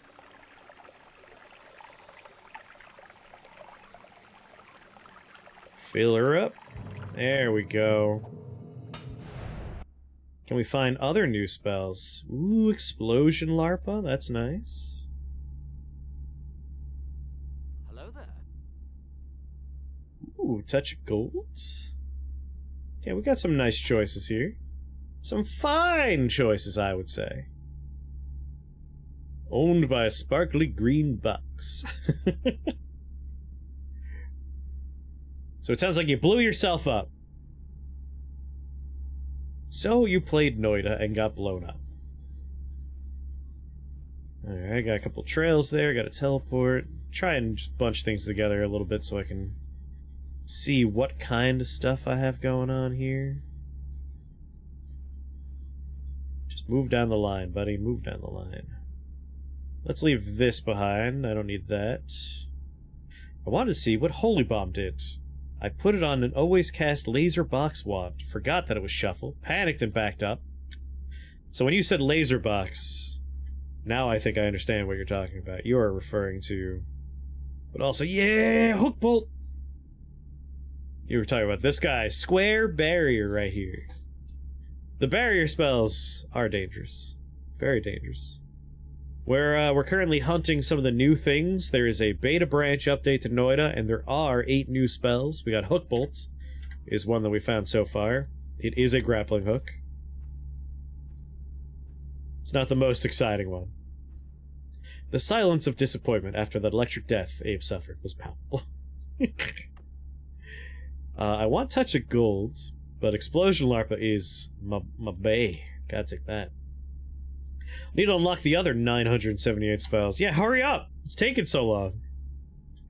Fill her up. There we go. Can we find other new spells? Ooh, Explosion Larpa. That's nice. Hello there. Ooh, Touch of Gold. Okay, we got some nice choices here. Some fine choices, I would say. Owned by a sparkly green box. So it sounds like you blew yourself up. So you played Noita and got blown up. Alright, got a couple trails there, got a teleport. Try and just bunch things together a little bit so I can see what kind of stuff I have going on here. Just move down the line, buddy. Move down the line. Let's leave this behind. I don't need that. I wanted to see what Holy Bomb did. I put it on an always cast laser box wand. Forgot that it was shuffle. Panicked and backed up. So when you said laser box, now I think I understand what you're talking about. You are referring to... But also, yeah, hook bolt! You were talking about this guy. Square barrier right here. The barrier spells are dangerous. Very dangerous. We're currently hunting some of the new things. There is a beta branch update to Noita, and there are 8 new spells. We got Hook Bolts, is one that we found so far. It is a grappling hook. It's not the most exciting one. The silence of disappointment after that electric death Abe suffered was palpable. I want Touch of Gold, but Explosion Larpa is my bae. Gotta take that. Need to unlock the other 978 spells. Yeah, hurry up! It's taking so long.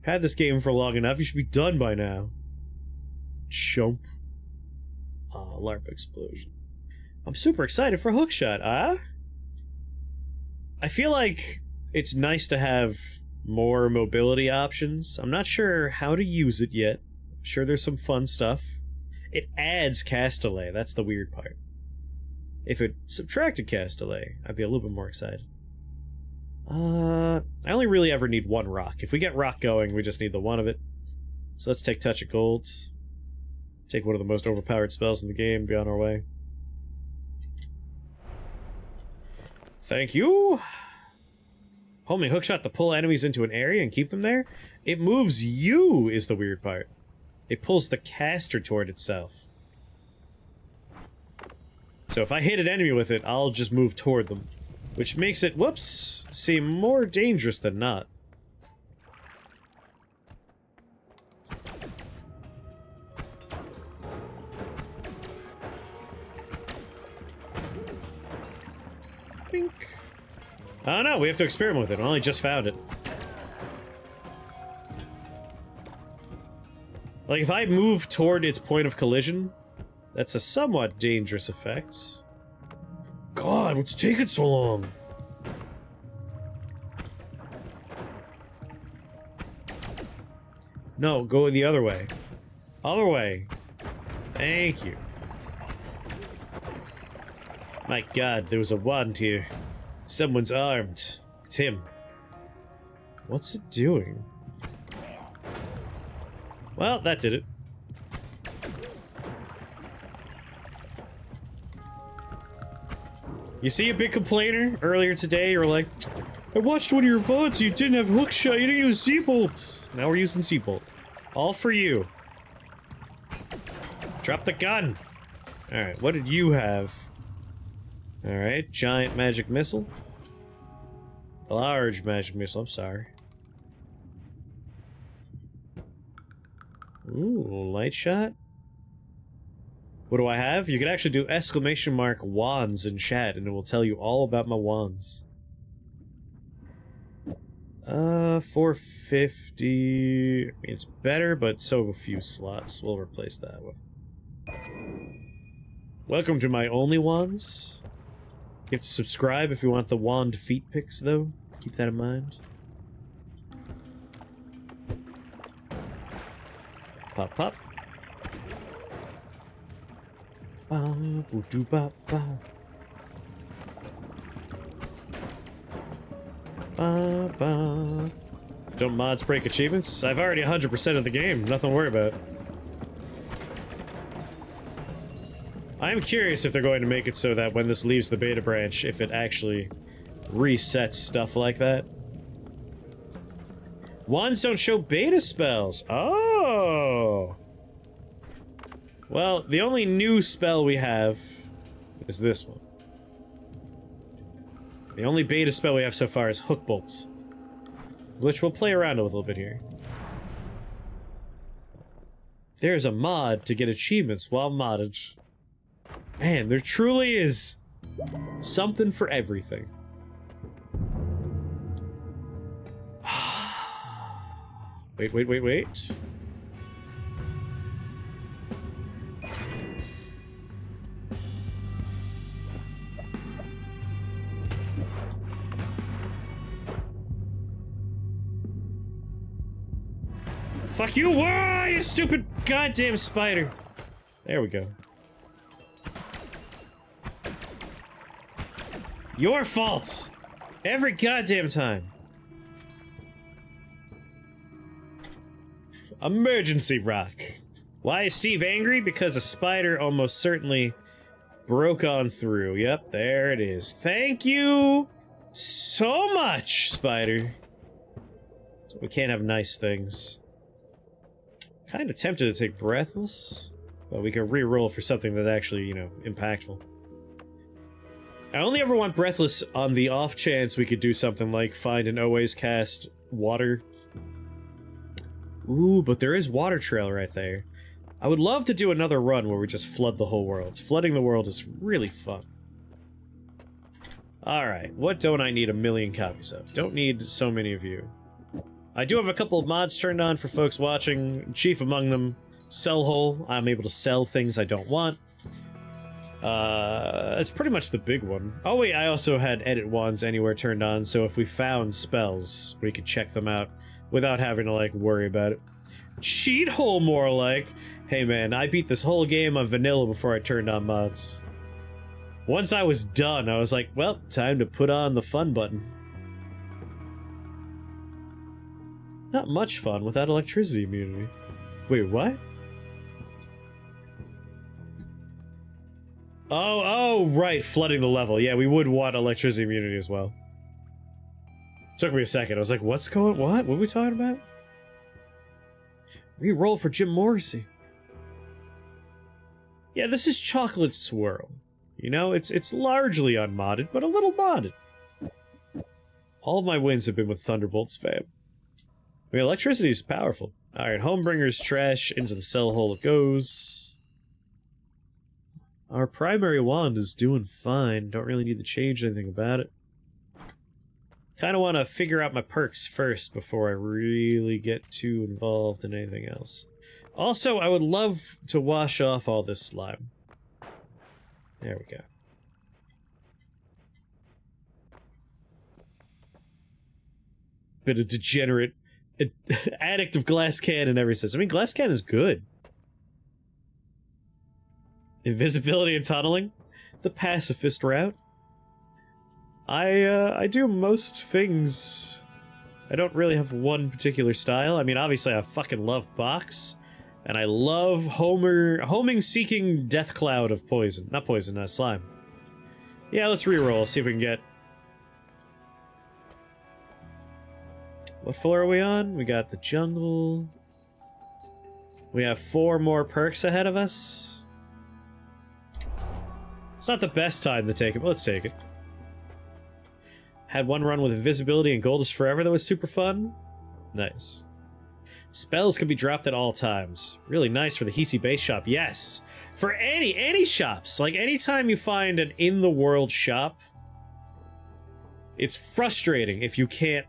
Had this game for long enough, you should be done by now. Chump. LARP Explosion. I'm super excited for Hookshot, I feel like it's nice to have more mobility options. I'm not sure how to use it yet. I'm sure there's some fun stuff. It adds cast delay, that's the weird part. If it subtracted cast delay, I'd be a little bit more excited. I only really ever need one rock. If we get rock going, we just need the one of it. So let's take Touch of Gold. Take one of the most overpowered spells in the game, be on our way. Thank you! Homing Hookshot to pull enemies into an area and keep them there? It moves you, is the weird part. It pulls the caster toward itself. So if I hit an enemy with it, I'll just move toward them. Which makes it, whoops, seem more dangerous than not. Bink. Oh no, we have to experiment with it. I only just found it. Like, if I move toward its point of collision, that's a somewhat dangerous effect. God, what's taking so long? No, go the other way. Other way. Thank you. My God, there was a wand here. Someone's armed. It's him. What's it doing? Well, that did it. You see a big complainer earlier today? You were like, I watched one of your VODs, you didn't have Hookshot, you didn't use Z-Bolt. Now we're using Z-Bolt. All for you. Drop the gun! Alright, what did you have? Alright, giant magic missile. A large magic missile, I'm sorry. Ooh, light shot? What do I have? You can actually do exclamation mark wands in chat and it will tell you all about my wands. 450. I mean, it's better, but so have a few slots. We'll replace that one. Welcome to my only wands. You have to subscribe if you want the wand feet pics, though. Keep that in mind. Pop, pop. Don't mods break achievements? I've already 100% of the game. Nothing to worry about. I'm curious if they're going to make it so that when this leaves the beta branch, if it actually resets stuff like that. Wands don't show beta spells. Oh! Well, the only new spell we have is this one. The only beta spell we have so far is Hook Bolts, which we'll play around with a little bit here. There's a mod to get achievements while modded. Man, there truly is something for everything. Wait. Fuck you! Whoa, you stupid goddamn spider! There we go. Your fault! Every goddamn time. Emergency rock. Why is Steve angry? Because a spider almost certainly broke on through. Yep, there it is. Thank you so much, spider. So we can't have nice things. Kind of tempted to take Breathless, but we can re-roll for something that's actually, you know, impactful. I only ever want Breathless on the off chance we could do something like find an always cast water. Ooh, but there is Water Trail right there. I would love to do another run where we just flood the whole world. Flooding the world is really fun. Alright, what don't I need a million copies of? Don't need so many of you. I do have a couple of mods turned on for folks watching. Chief among them, Sell Hole. I'm able to sell things I don't want. It's pretty much the big one. Oh wait, I also had Edit Wands Anywhere turned on, so if we found spells, we could check them out without having to, like, worry about it. Cheat hole, more like. Hey man, I beat this whole game on vanilla before I turned on mods. Once I was done, I was like, well, time to put on the fun button. Not much fun without electricity immunity. Wait, what? Oh, right, flooding the level. Yeah, we would want electricity immunity as well. Took me a second. I was like, what? What are we talking about? Re-roll for Jim Morrissey. Yeah, this is Chocolate Swirl. You know, it's largely unmodded, but a little modded. All of my wins have been with Thunderbolt's fam. I mean, electricity is powerful. Alright, Homebringer's trash, into the cell hole it goes. Our primary wand is doing fine. Don't really need to change anything about it. Kind of want to figure out my perks first before I really get too involved in anything else. Also, I would love to wash off all this slime. There we go. Bit of degenerate addict of glass cannon ever since. I mean, glass cannon is good. Invisibility and tunneling, the pacifist route. I do most things. I don't really have one particular style. I mean, obviously I fucking love box, and I love homing seeking death cloud of poison. Not poison, slime. Yeah, let's reroll, see if we can get... What floor are we on? We got the jungle. We have 4 more perks ahead of us. It's not the best time to take it, but let's take it. Had one run with invisibility and gold is forever that was super fun. Nice. Spells can be dropped at all times. Really nice for the Hisi base shop. Yes! For any shops. Like, anytime you find an in-the-world shop, it's frustrating if you can't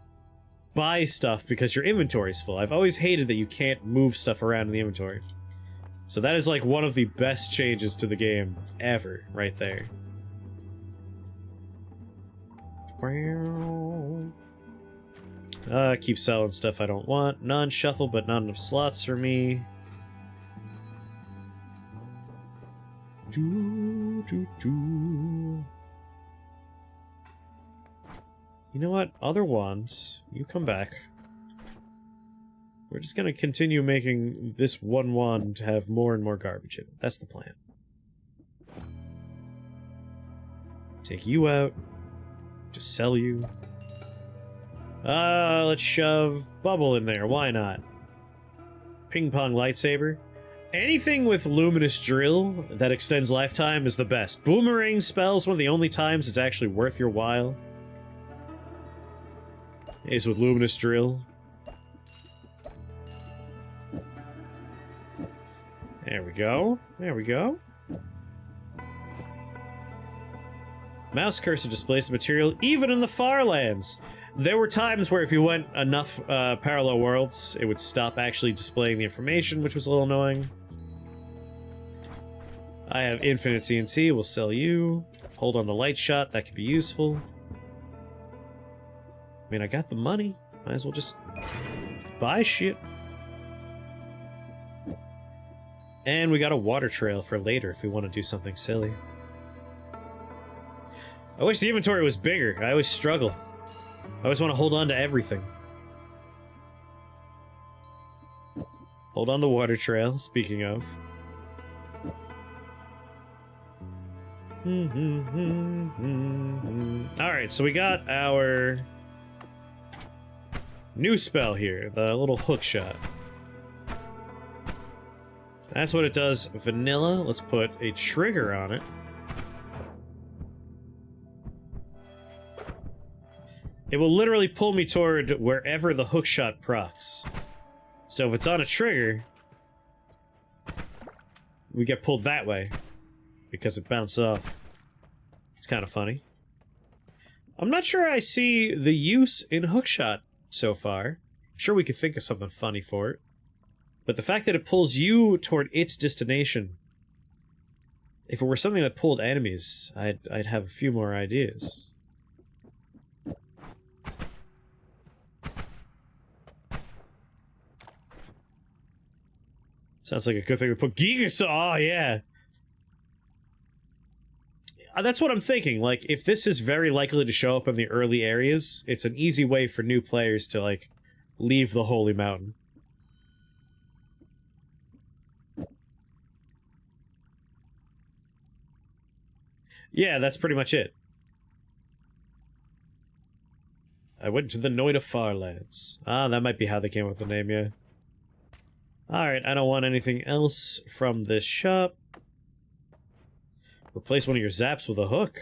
buy stuff because your inventory's full. I've always hated that you can't move stuff around in the inventory. So that is like one of the best changes to the game ever, right there. Keep selling stuff I don't want. Non-shuffle, but not enough slots for me. You know what? Other wands, you come back. We're just gonna continue making this one wand to have more and more garbage in it. That's the plan. Take you out. Just sell you. Let's shove Bubble in there. Why not? Ping pong lightsaber. Anything with luminous drill that extends lifetime is the best. Boomerang spells, one of the only times it's actually worth your while is with luminous drill. There we go. There we go. Mouse cursor displays the material even in the far lands. There were times where if you went enough parallel worlds, it would stop actually displaying the information, which was a little annoying. I have infinite TNT, we'll sell you. Hold on the light shot, that could be useful. I mean, I got the money. Might as well just buy shit. And we got a water trail for later if we want to do something silly. I wish the inventory was bigger. I always struggle. I always want to hold on to everything. Hold on to water trail, speaking of. Alright, so we got our new spell here, the little hook shot. That's what it does vanilla. Let's put a trigger on it. It will literally pull me toward wherever the hook shot procs. So if it's on a trigger, we get pulled that way because it bounced off. It's kind of funny. I'm not sure I see the use in hookshot so far. I'm sure we could think of something funny for it. But the fact that it pulls you toward its destination, if it were something that pulled enemies, I'd have a few more ideas. Sounds like a good thing to put Gigasaw. Oh, yeah. That's what I'm thinking. Like, if this is very likely to show up in the early areas, it's an easy way for new players to, like, leave the Holy Mountain. Yeah, that's pretty much it. I went to the Noita Farlands. Ah, that might be how they came up with the name, yeah. Alright, I don't want anything else from this shop. Replace one of your zaps with a hook.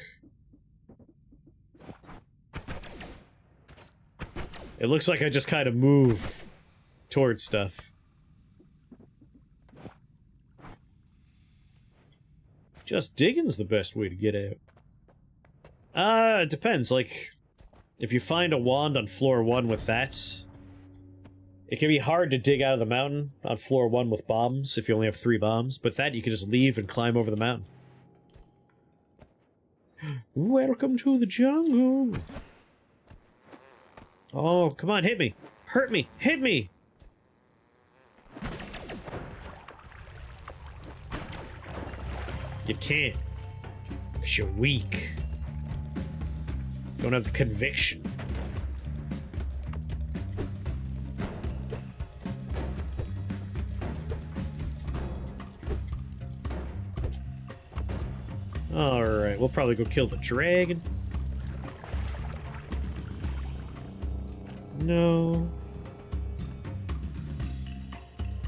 It looks like I just kind of move towards stuff. Just digging's the best way to get out. It depends, like, if you find a wand on floor 1 with that, it can be hard to dig out of the mountain on floor 1 with bombs if you only have 3 bombs, but that you can just leave and climb over the mountain. Welcome to the jungle. Oh, come on, hit me. Hurt me. Hit me. You can't. Because you're weak. Don't have the conviction. Alright, we'll probably go kill the dragon. No.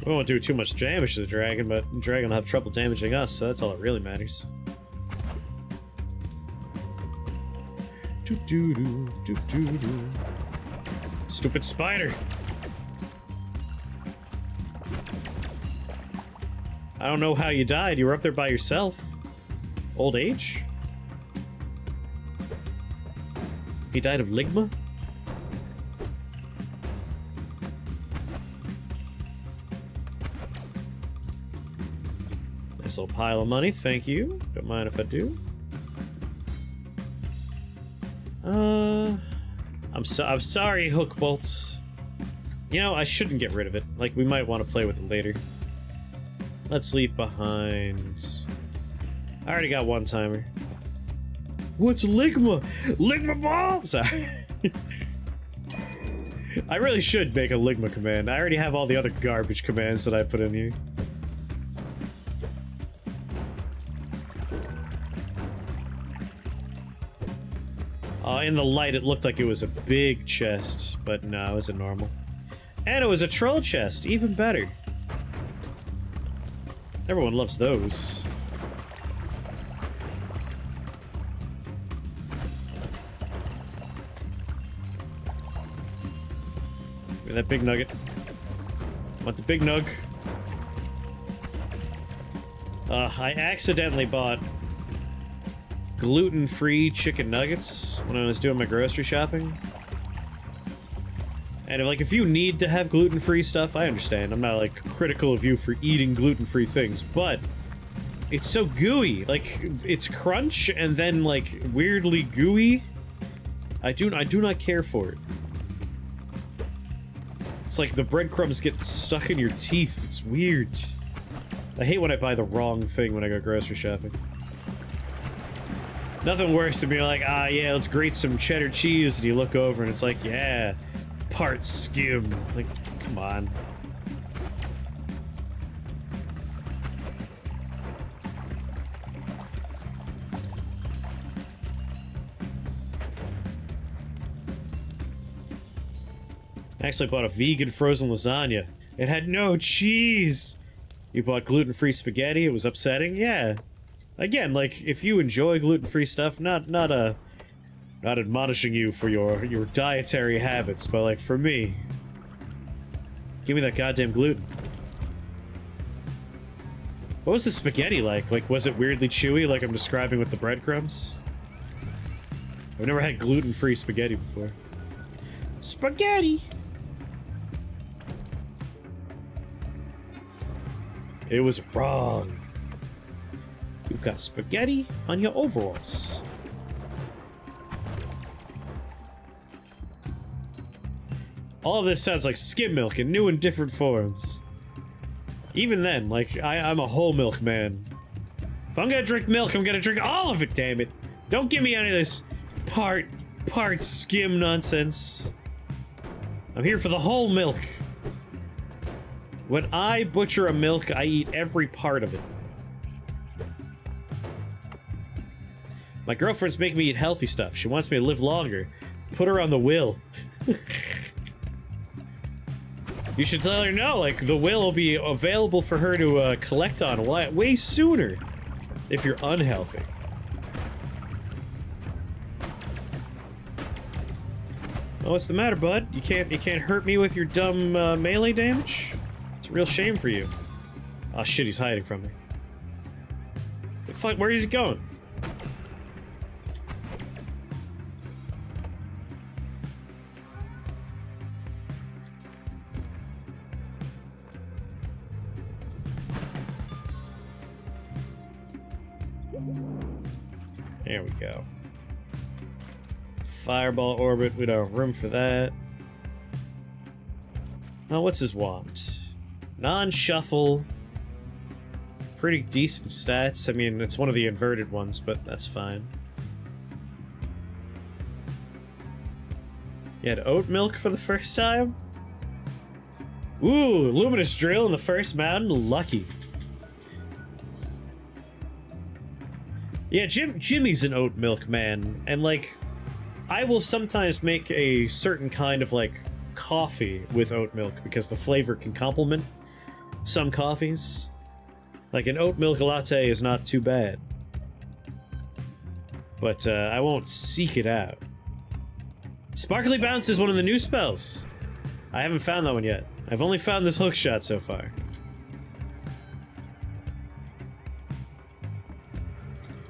We won't do too much damage to the dragon, but the dragon will have trouble damaging us, so that's all that really matters. Do-do-do, stupid spider! I don't know how you died. You were up there by yourself. Old age? He died of ligma? Nice little pile of money, thank you. Don't mind if I do. I'm sorry, Hook Bolt. You know, I shouldn't get rid of it. Like, we might want to play with it later. Let's leave behind... I already got one timer. What's Ligma? Ligma balls! I really should make a Ligma command. I already have all the other garbage commands that I put in here. In the light, it looked like it was a big chest, but no, it was a normal. And it was a troll chest, even better. Everyone loves those. Look at that big nugget. Want the big nug. I accidentally bought gluten-free chicken nuggets when I was doing my grocery shopping. And if you need to have gluten-free stuff, I understand. I'm not, like, critical of you for eating gluten-free things, but it's so gooey. Like, it's crunch and then, like, weirdly gooey. I do not care for it. It's like the breadcrumbs get stuck in your teeth. It's weird. I hate when I buy the wrong thing when I go grocery shopping. Nothing worse than being like, ah, yeah, let's grate some cheddar cheese, and you look over and it's like, yeah, part skim. Like, come on. I actually bought a vegan frozen lasagna. It had no cheese! You bought gluten-free spaghetti, it was upsetting? Yeah. Again, like, if you enjoy gluten-free stuff, not admonishing you for your dietary habits, but, like, for me, give me that goddamn gluten. What was the spaghetti like? Like, was it weirdly chewy, like I'm describing with the breadcrumbs? I've never had gluten-free spaghetti before. Spaghetti! It was wrong. You've got spaghetti on your overalls. All of this sounds like skim milk in new and different forms. Even then, like, I'm a whole milk man. If I'm gonna drink milk, I'm gonna drink all of it, damn it. Don't give me any of this part skim nonsense. I'm here for the whole milk. When I butcher a milk, I eat every part of it. My girlfriend's making me eat healthy stuff. She wants me to live longer. Put her on the will. You should tell her no, like, the will be available for her to collect on way sooner if you're unhealthy. Oh, what's the matter, bud? You can't hurt me with your dumb melee damage? It's a real shame for you. Oh shit, he's hiding from me. The fuck, where is he going? There we go. Fireball orbit, we don't have room for that. Oh, what's his want? Non-shuffle. Pretty decent stats. I mean, it's one of the inverted ones, but that's fine. You had oat milk for the first time? Ooh, luminous drill in the first mountain, lucky. Yeah, Jimmy's an oat milk man, and like, I will sometimes make a certain kind of like coffee with oat milk because the flavor can complement some coffees. Like an oat milk latte is not too bad. But I won't seek it out. Sparkly Bounce is one of the new spells. I haven't found that one yet. I've only found this hook shot so far.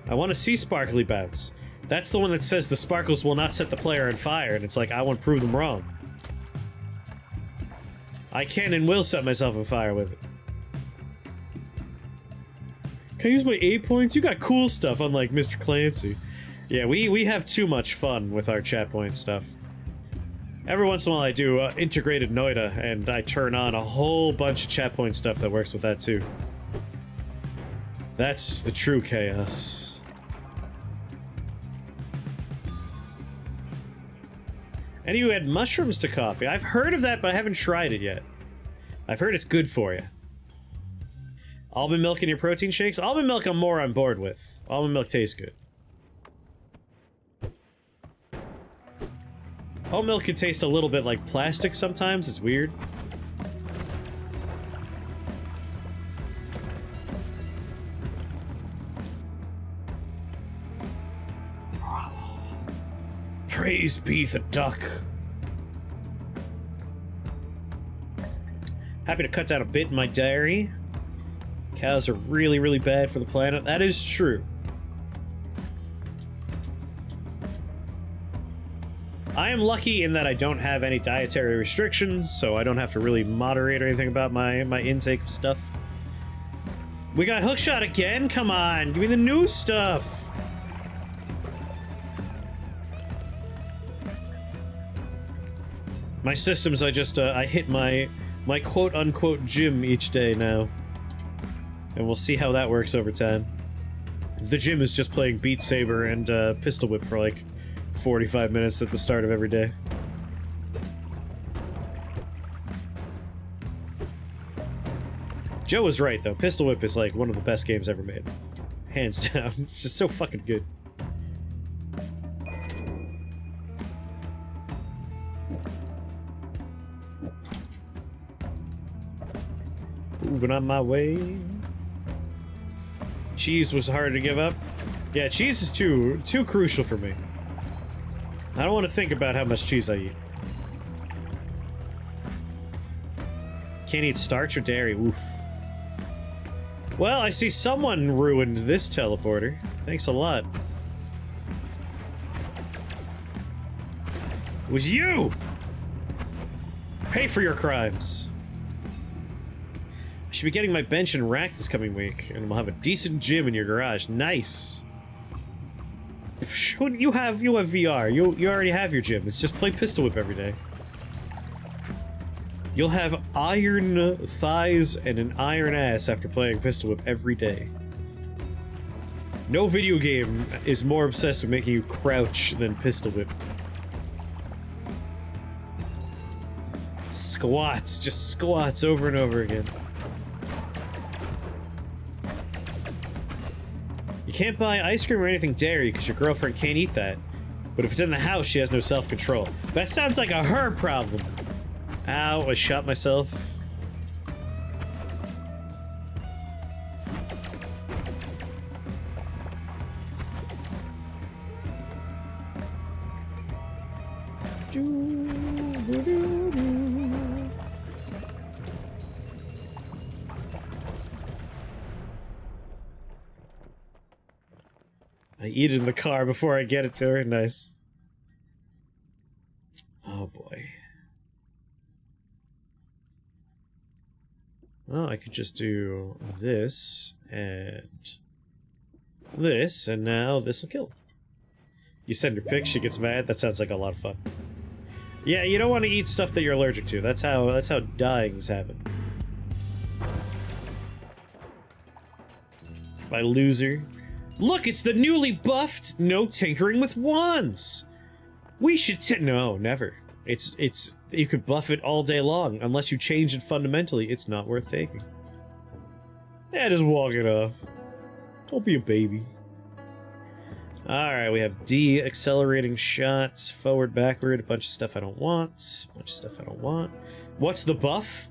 I want to see Sparkly Bounce. That's the one that says the sparkles will not set the player on fire, and it's like, I want to prove them wrong. I can and will set myself on fire with it. Can I use my 8 points? You got cool stuff, unlike Mr. Clancy. Yeah, we have too much fun with our chat point stuff. Every once in a while I do integrated Noita, and I turn on a whole bunch of chat point stuff that works with that too. That's the true chaos. And you add mushrooms to coffee. I've heard of that, but I haven't tried it yet. I've heard it's good for you. Almond milk in your protein shakes? Almond milk I'm more on board with. Almond milk tastes good. Almond milk can taste a little bit like plastic sometimes. It's weird. Praise be the duck. Happy to cut down a bit in my diary. Cows are really, really bad for the planet. That is true. I am lucky in that I don't have any dietary restrictions, so I don't have to really moderate or anything about my intake of stuff. We got hookshot again? Come on, give me the new stuff! My systems, I hit my quote-unquote gym each day now. And we'll see how that works over time. The gym is just playing Beat Saber and Pistol Whip for like 45 minutes at the start of every day. Joe was right, though. Pistol Whip is like one of the best games ever made. Hands down. It's just so fucking good. Moving on my way. Cheese was hard to give up. Yeah, cheese is too crucial for me. I don't want to think about how much cheese I eat. Can't eat starch or dairy. Oof. Well, I see someone ruined this teleporter. Thanks a lot. It was you! Pay for your crimes. I should be getting my bench and rack this coming week, and we'll have a decent gym in your garage. Nice. You have VR. You already have your gym. It's just play Pistol Whip every day. You'll have iron thighs and an iron ass after playing Pistol Whip every day. No video game is more obsessed with making you crouch than Pistol Whip. Squats, just squats over and over again. You can't buy ice cream or anything dairy because your girlfriend can't eat that. But if it's in the house, she has no self-control. That sounds like a her problem. Ow, I shot myself. I eat it in the car before I get it to her. Nice. Oh boy. Well, I could just do this and this, and now this will kill. You send her pics, she gets mad. That sounds like a lot of fun. Yeah, you don't want to eat stuff that you're allergic to. That's how dyings happen. My loser. Look, it's the newly buffed No Tinkering with Wands. We should no, never. It's you could buff it all day long. Unless you change it fundamentally, it's not worth taking. Yeah, just walk it off. Don't be a baby. Alright, we have D, accelerating shots, forward, backward, a bunch of stuff I don't want. A bunch of stuff I don't want. What's the buff?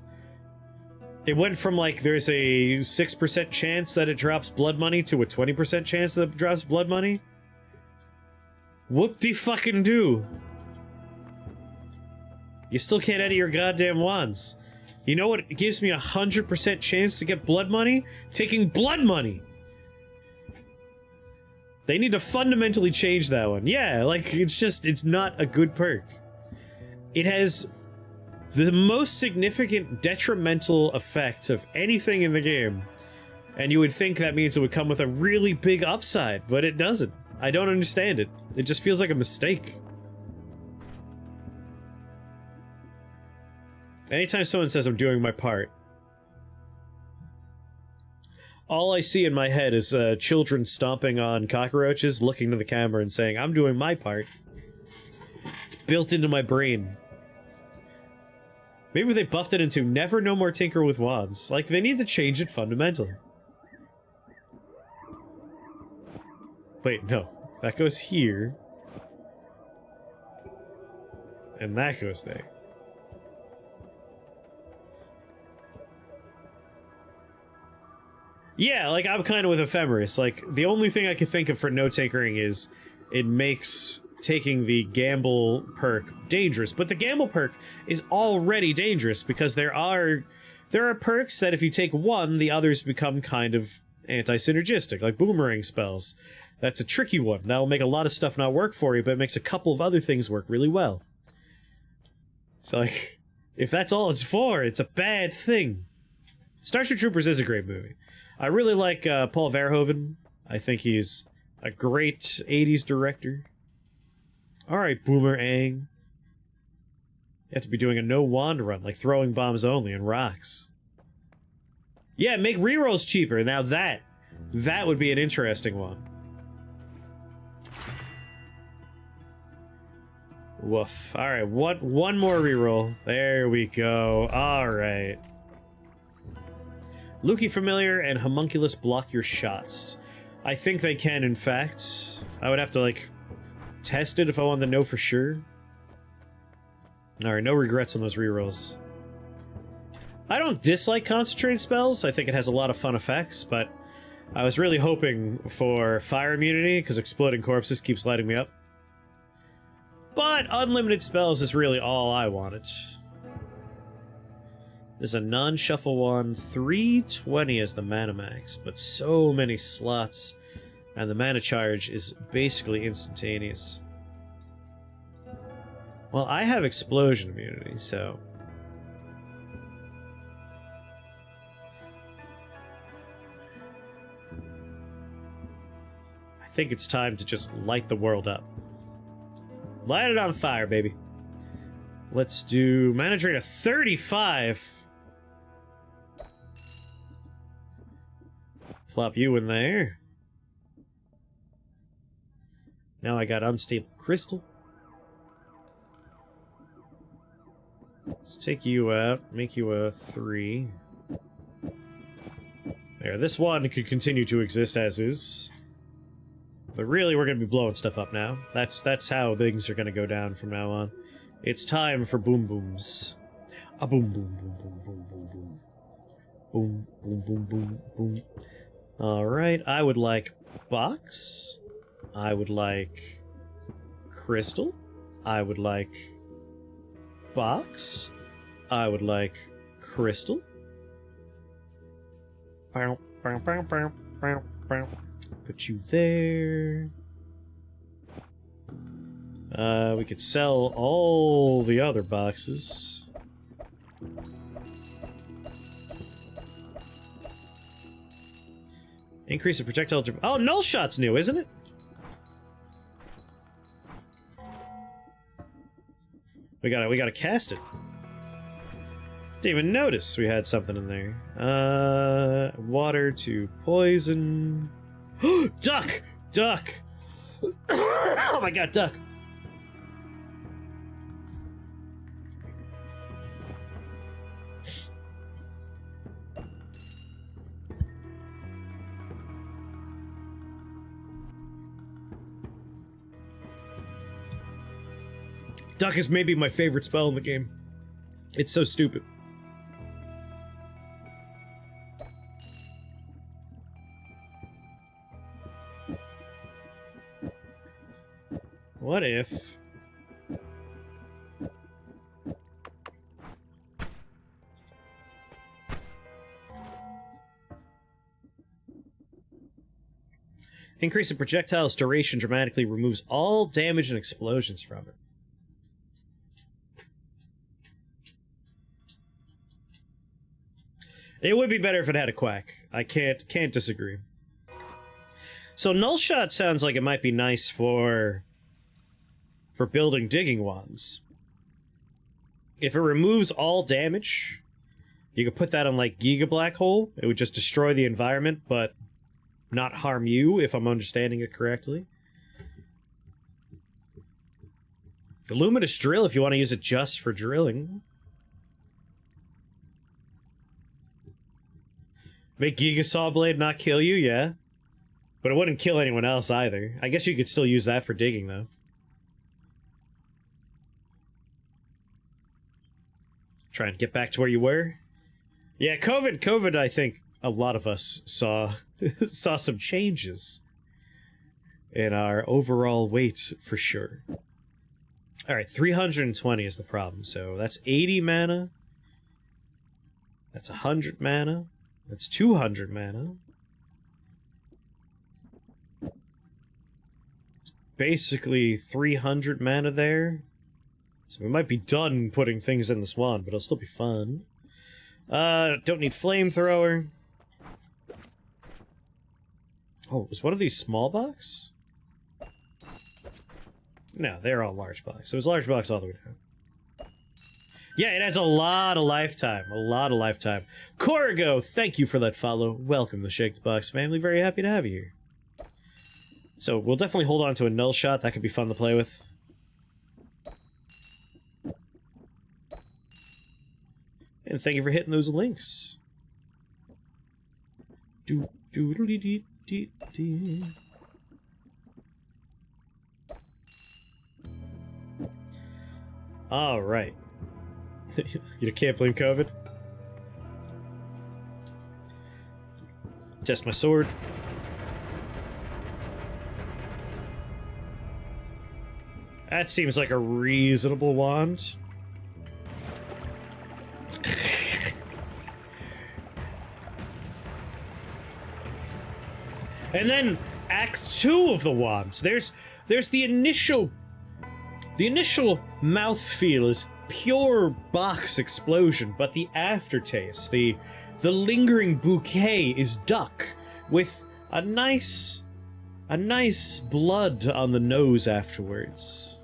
It went from like there's a 6% chance that it drops blood money to a 20% chance that it drops blood money? Whoop-de-fucking-do. You still can't edit your goddamn wands. You know what gives me 100% chance to get blood money? Taking blood money! They need to fundamentally change that one. Yeah, like, it's not a good perk. It has the most significant detrimental effect of anything in the game. And you would think that means it would come with a really big upside, but it doesn't. I don't understand it. It just feels like a mistake. Anytime someone says I'm doing my part, all I see in my head is children stomping on cockroaches, looking to the camera and saying, I'm doing my part. It's built into my brain. Maybe they buffed it into never no more tinker with wands. Like, they need to change it fundamentally. Wait, no. That goes here. And that goes there. Yeah, like, I'm kind of with Ephemeris. Like, the only thing I could think of for no tinkering is it makes taking the gamble perk dangerous. But the gamble perk is already dangerous because there are perks that if you take one, the others become kind of anti-synergistic, like boomerang spells. That's a tricky one. That'll make a lot of stuff not work for you, but it makes a couple of other things work really well. So, like, if that's all it's for, it's a bad thing. Starship Troopers is a great movie. I really like Paul Verhoeven. I think he's a great 80s director. Alright, Boomerang. You have to be doing a no-wand run, like throwing bombs only and rocks. Yeah, make rerolls cheaper. Now that would be an interesting one. Woof. Alright, one more reroll. There we go. Alright. Lukey Familiar and Homunculus block your shots. I think they can, in fact. I would have to, like, test it if I wanted to know for sure. Alright, no regrets on those rerolls. I don't dislike concentrated spells. I think it has a lot of fun effects, but I was really hoping for fire immunity, because exploding corpses keeps lighting me up. But unlimited spells is really all I wanted. There's a non-shuffle one, 320 as the mana max, but so many slots, and the mana charge is basically instantaneous. Well, I have explosion immunity, so... I think it's time to just light the world up. Light it on fire, baby. Let's do mana drain of 35. Plop you in there. Now I got unstable crystal. Let's take you out, make you a 3. There, this one could continue to exist as is. But really, we're gonna be blowing stuff up now. That's how things are gonna go down from now on. It's time for boom booms. A boom boom boom boom boom boom boom. Boom boom boom boom boom. Alright, I would like box. I would like crystal. I would like box. I would like crystal. Put you there. We could sell all the other boxes. Increase the projectile. Oh, null shot's new, isn't it? We gotta cast it. Didn't even notice we had something in there. Water to poison. Duck! Duck! Oh my god, duck! Duck is maybe my favorite spell in the game. It's so stupid. What if... Increase the projectile's duration dramatically removes all damage and explosions from it. It would be better if it had a quack. I can't disagree. So null shot sounds like it might be nice for building digging wands. If it removes all damage, you could put that on like Giga Black Hole. It would just destroy the environment, but not harm you, if I'm understanding it correctly. The Luminous Drill, if you want to use it just for drilling. Make Giga Saw Blade not kill you, yeah. But it wouldn't kill anyone else either. I guess you could still use that for digging, though. Trying to get back to where you were. Yeah, COVID, I think a lot of us saw saw some changes in our overall weight, for sure. Alright, 320 is the problem, so that's 80 mana. That's 100 mana. That's 200 mana. basically 300 mana there. So we might be done putting things in this wand, but it'll still be fun. Don't need flamethrower. Oh, was one of these small box? No, they're all large box. It was large box all the way down. Yeah, it has a lot of lifetime. A lot of lifetime. Corrigo, thank you for that follow. Welcome to Shake the Box family. Very happy to have you here. So, we'll definitely hold on to a null shot. That could be fun to play with. And thank you for hitting those links. Alright. You can't blame Kevid. Test my sword. That seems like a reasonable wand. And then Act 2 of the wands. There's the initial mouthfeel is pure box explosion, but the aftertaste, the lingering bouquet is duck with a nice blood on the nose afterwards.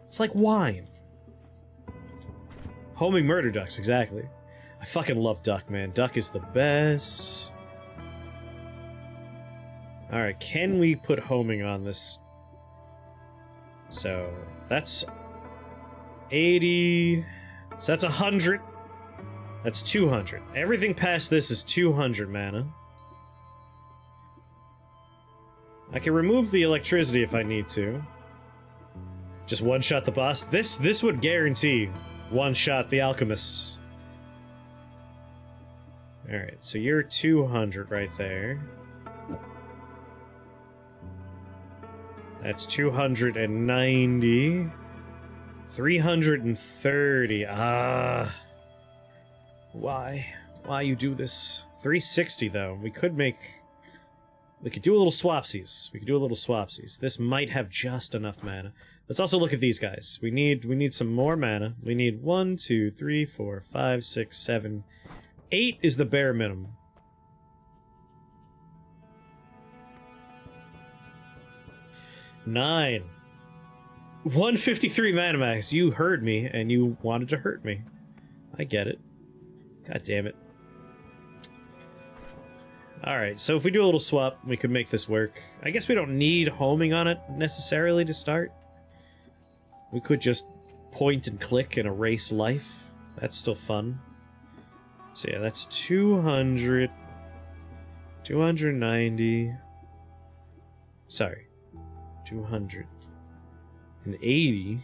It's like wine. Homing murder ducks, exactly. I fucking love duck, man. Duck is the best. Alright, can we put homing on this? So, that's 80... So that's 100. That's 200. Everything past this is 200 mana. I can remove the electricity if I need to. Just one-shot the boss. This would guarantee one-shot the alchemists. Alright, so you're 200 right there. That's 290. 330. Ah. Why? Why you do this? 360 though. We could do a little swapsies. This might have just enough mana. Let's also look at these guys. We need some more mana. We need 1, 2, 3, 4, 5, 6, 7, 8 is the bare minimum. Nine. 153 mana max. You heard me, and you wanted to hurt me. I get it. God damn it. Alright, so if we do a little swap, we could make this work. I guess we don't need homing on it, necessarily, to start. We could just point and click and erase life. That's still fun. So yeah, that's 200... 290... Sorry. 280.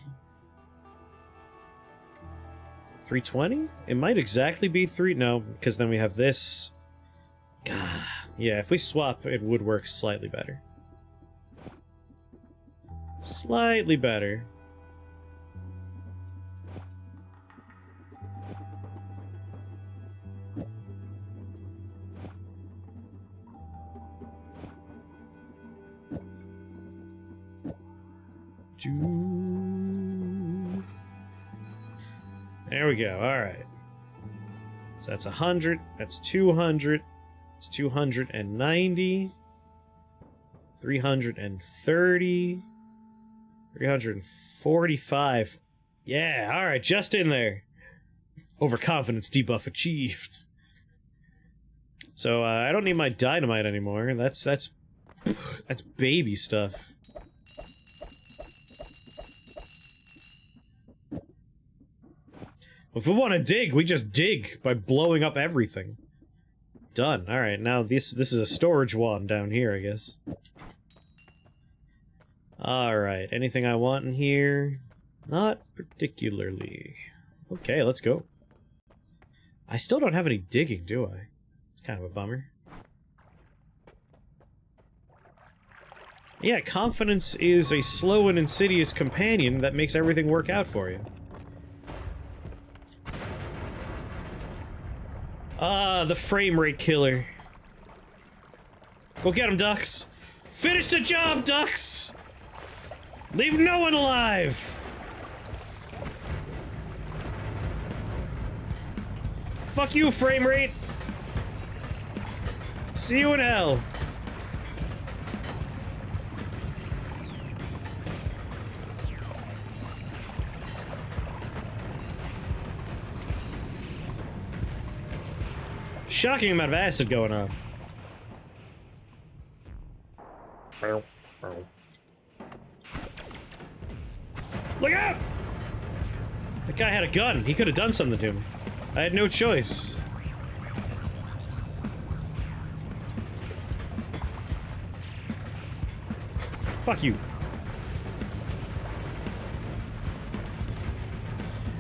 320? It might exactly be 3. No, because then we have this. God. Yeah, if we swap, it would work slightly better. Slightly better. There we go, alright. So that's 100, that's 200, it's 290, 330, 345. Yeah, alright, just in there. Overconfidence debuff achieved. So, I don't need my dynamite anymore. That's baby stuff. If we want to dig, we just dig by blowing up everything. Done. Alright, now this is a storage wand down here, I guess. Alright, anything I want in here? Not particularly. Okay, let's go. I still don't have any digging, do I? It's kind of a bummer. Yeah, confidence is a slow and insidious companion that makes everything work out for you. Ah, the frame rate killer. Go get him, ducks! Finish the job, ducks! Leave no one alive! Fuck you, frame rate! See you in hell! Shocking amount of acid going on. Look out! That guy had a gun. He could have done something to me. I had no choice. Fuck you.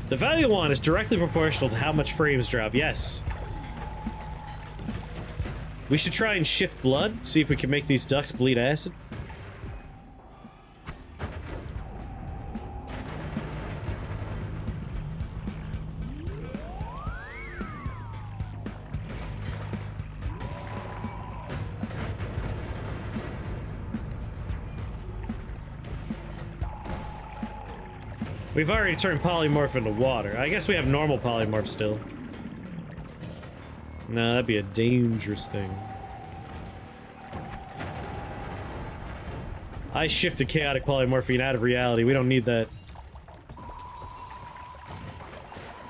The value on is directly proportional to how much frames drop. Yes. We should try and shift blood, see if we can make these ducks bleed acid. We've already turned polymorph into water. I guess we have normal polymorph still. No, that'd be a dangerous thing. I shifted chaotic polymorphine out of reality. We don't need that.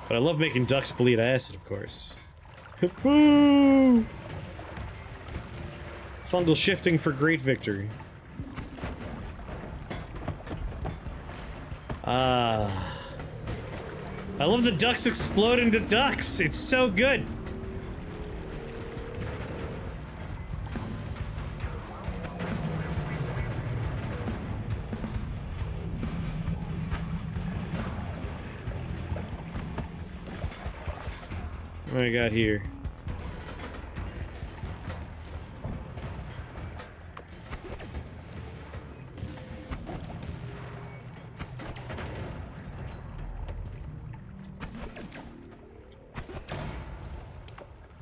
But I love making ducks bleed acid, of course. Woo! Fungal shifting for great victory. Ah. I love the ducks explode into ducks. It's so good. What do I got here?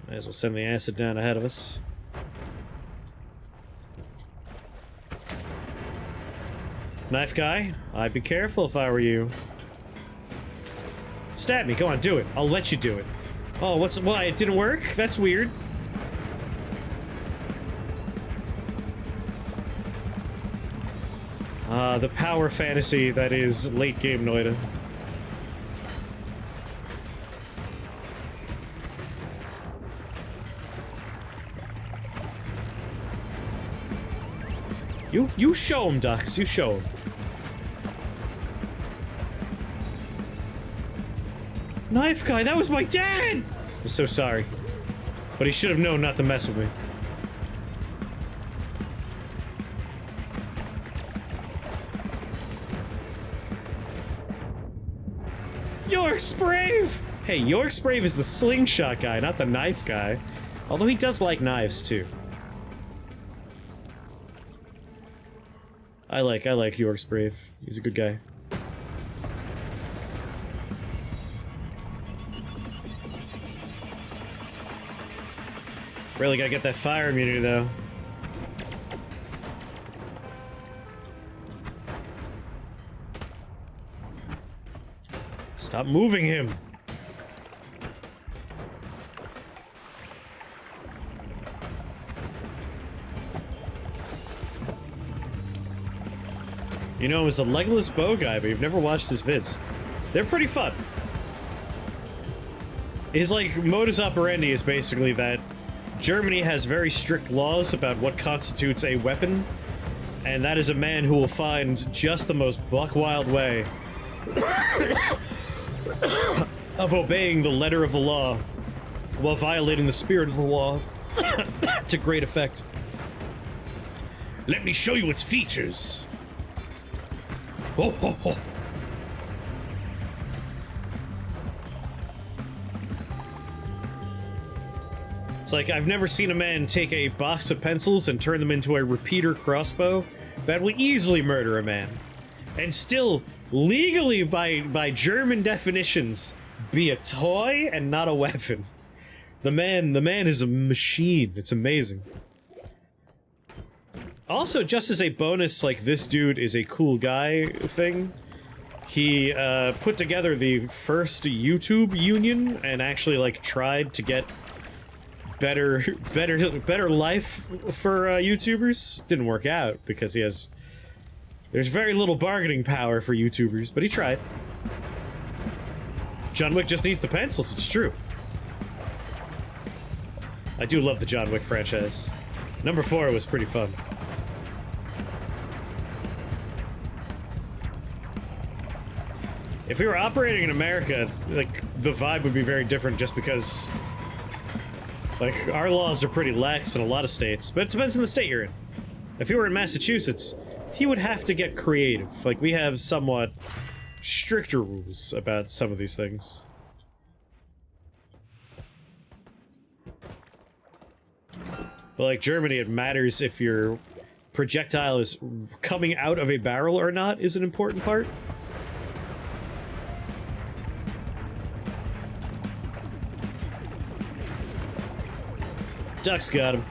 Might as well send the acid down ahead of us. Knife guy, I'd be careful if I were you. Stab me, go on, do it. I'll let you do it. Oh, why, it didn't work? That's weird. The power fantasy that is late game Noita. You show him, ducks, you show him. Knife guy, that was my dad! I'm so sorry. But he should have known not to mess with me. York's Brave! Hey, York's Brave is the slingshot guy, not the knife guy. Although he does like knives, too. I like York's Brave. He's a good guy. Really gotta get that fire immunity, though. Stop moving him! You know him as a legless bow guy, but you've never watched his vids. They're pretty fun. His, like, modus operandi is basically that Germany has very strict laws about what constitutes a weapon, and that is a man who will find just the most buck-wild way of obeying the letter of the law while violating the spirit of the law to great effect. Let me show you its features. Ho ho ho. It's like, I've never seen a man take a box of pencils and turn them into a repeater crossbow that would easily murder a man. And still, legally by German definitions, be a toy and not a weapon. The man is a machine. It's amazing. Also, just as a bonus, like, this dude is a cool guy thing, he put together the first YouTube union and actually, like, tried to get better life for YouTubers. Didn't work out because there's very little bargaining power for YouTubers, but he tried. John Wick just needs the pencils, it's true. I do love the John Wick franchise. Number 4 was pretty fun. If we were operating in America, like, the vibe would be very different just because, like, our laws are pretty lax in a lot of states, but it depends on the state you're in. If he were in Massachusetts, he would have to get creative. Like, we have somewhat stricter rules about some of these things. But like Germany, it matters if your projectile is coming out of a barrel or not is an important part. Duck's got him.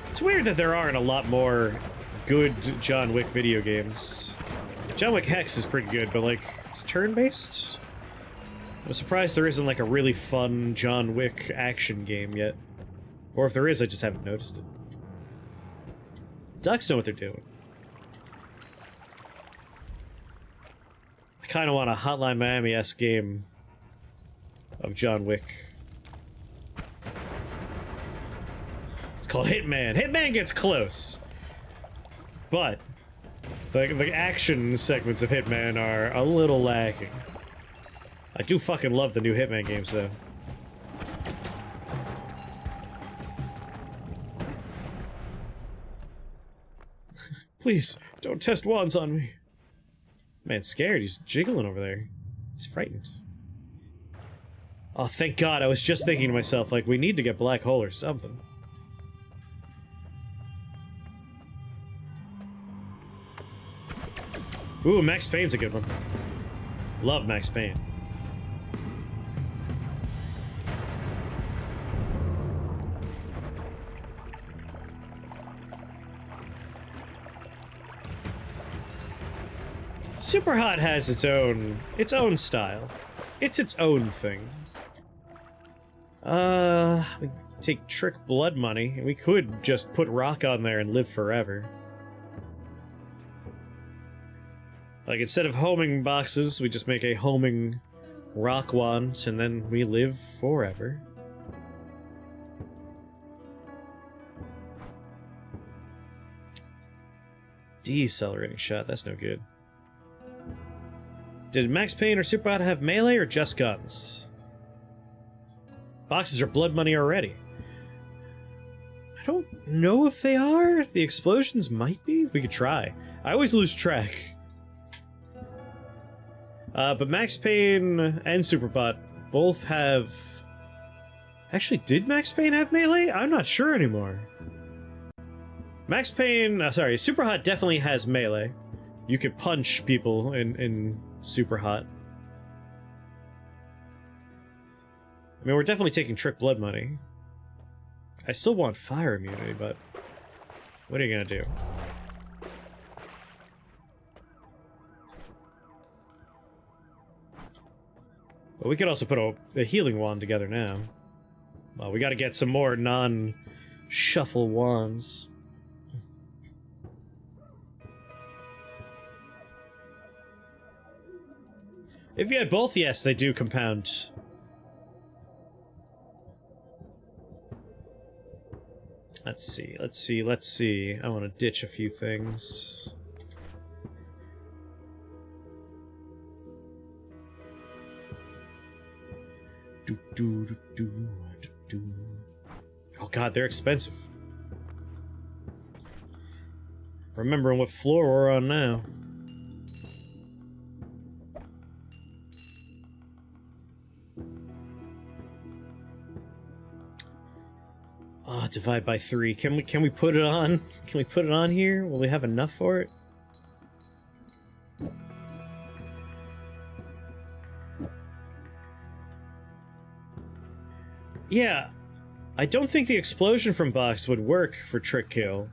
It's weird that there aren't a lot more good John Wick video games. John Wick Hex is pretty good, but like, it's turn-based? I'm surprised there isn't like a really fun John Wick action game yet. Or if there is, I just haven't noticed it. Ducks know what they're doing. I kind of want a Hotline Miami-esque game of John Wick. It's called Hitman. Hitman gets close. But the action segments of Hitman are a little lacking. I do fucking love the new Hitman games, though. Please, don't test wands on me. Man's scared. He's jiggling over there. He's frightened. Oh, thank God. I was just thinking to myself, like, we need to get Black Hole or something. Ooh, Max Payne's a good one. Love Max Payne. Superhot has its own style. It's its own thing. We take Trick Blood Money, and we could just put Rock on there and live forever. Like, instead of homing boxes, we just make a homing rock wand, and then we live forever. Decelerating shot, that's no good. Did Max Payne or Superhot have melee or just guns? Boxes are blood money already. I don't know if they are. The explosions might be. We could try. I always lose track. But Max Payne and Superbot both have... Actually, did Max Payne have melee? I'm not sure anymore. Max Payne... sorry, Superhot definitely has melee. You could punch people in Superhot. I mean, we're definitely taking Trick Blood Money. I still want fire immunity, but... what are you gonna do? Well, we could also put a healing wand together now. Well, we gotta get some more non-shuffle wands. If you had both, yes, they do compound. Let's see. I want to ditch a few things. Oh god, they're expensive. Remembering what floor we're on now. Oh, divide by 3. Can we put it on? Can we put it on here? Will we have enough for it? Yeah. I don't think the explosion from box would work for trick kill.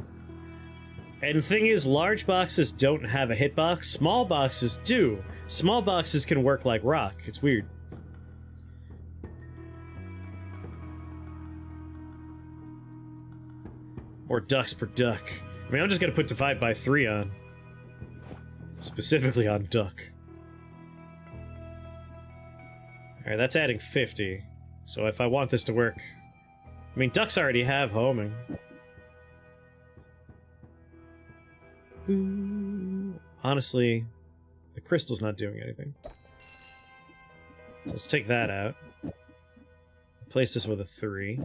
And the thing is, large boxes don't have a hitbox. Small boxes do. Small boxes can work like rock. It's weird. More ducks per duck. I mean, I'm just gonna put divide by 3 on. Specifically on duck. Alright, that's adding 50. So if I want this to work... I mean, ducks already have homing. Ooh. Honestly, the crystal's not doing anything. So let's take that out. Replace this with a 3.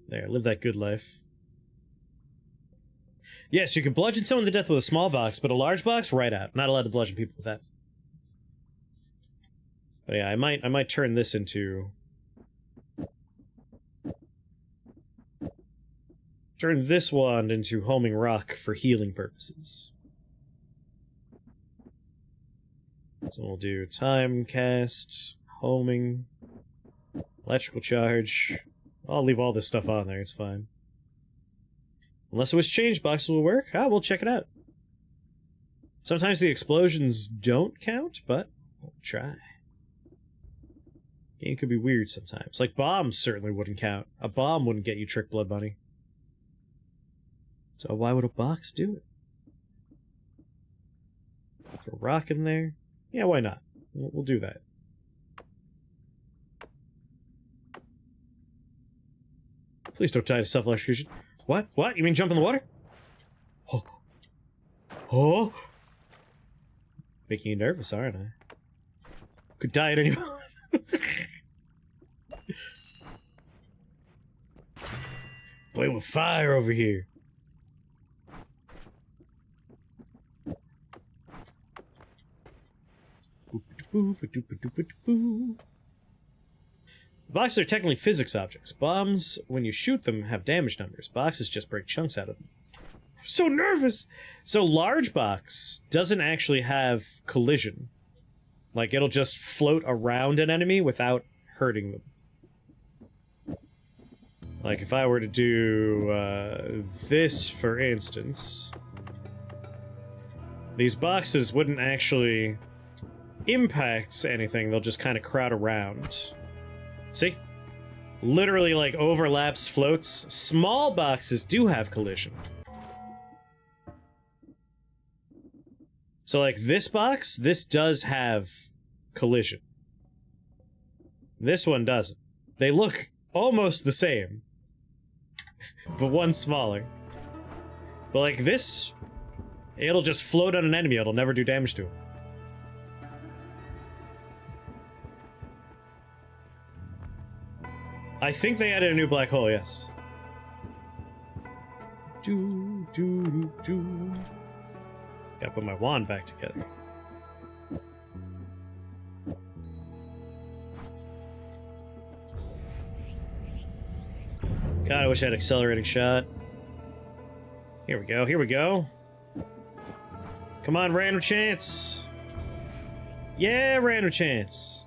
There, live that good life. Yes, you can bludgeon someone to death with a small box, but a large box, right out. Not allowed to bludgeon people with that. But yeah, I might turn this into... Turn this wand into homing rock for healing purposes. So we'll do time cast, homing, electrical charge. I'll leave all this stuff on there, it's fine. Unless it was changed, boxes will work. Ah, we'll check it out. Sometimes the explosions don't count, but we'll try. Game could be weird sometimes. Like, bombs certainly wouldn't count. A bomb wouldn't get you trick blood money. So why would a box do it? Throw a rock in there? Yeah, why not? We'll do that. Please don't die to self-electrocution. What? What? You mean jump in the water? Oh. Oh! Making you nervous, aren't I? Could die at any moment. Playing with fire over here. Boxes are technically physics objects. Bombs, when you shoot them, have damage numbers. Boxes just break chunks out of them. I'm so nervous! So large box doesn't actually have collision. Like, it'll just float around an enemy without hurting them. Like, if I were to do this, for instance... These boxes wouldn't actually impact anything, they'll just kind of crowd around. See? Literally, like, overlaps, floats. Small boxes do have collision. So, like, this box, this does have collision. This one doesn't. They look almost the same. But one's smaller. But, like, this... It'll just float on an enemy, it'll never do damage to him. I think they added a new black hole, yes. Gotta put my wand back together. God, I wish I had accelerating shot. Here we go, here we go. Come on, random chance. Yeah, random chance.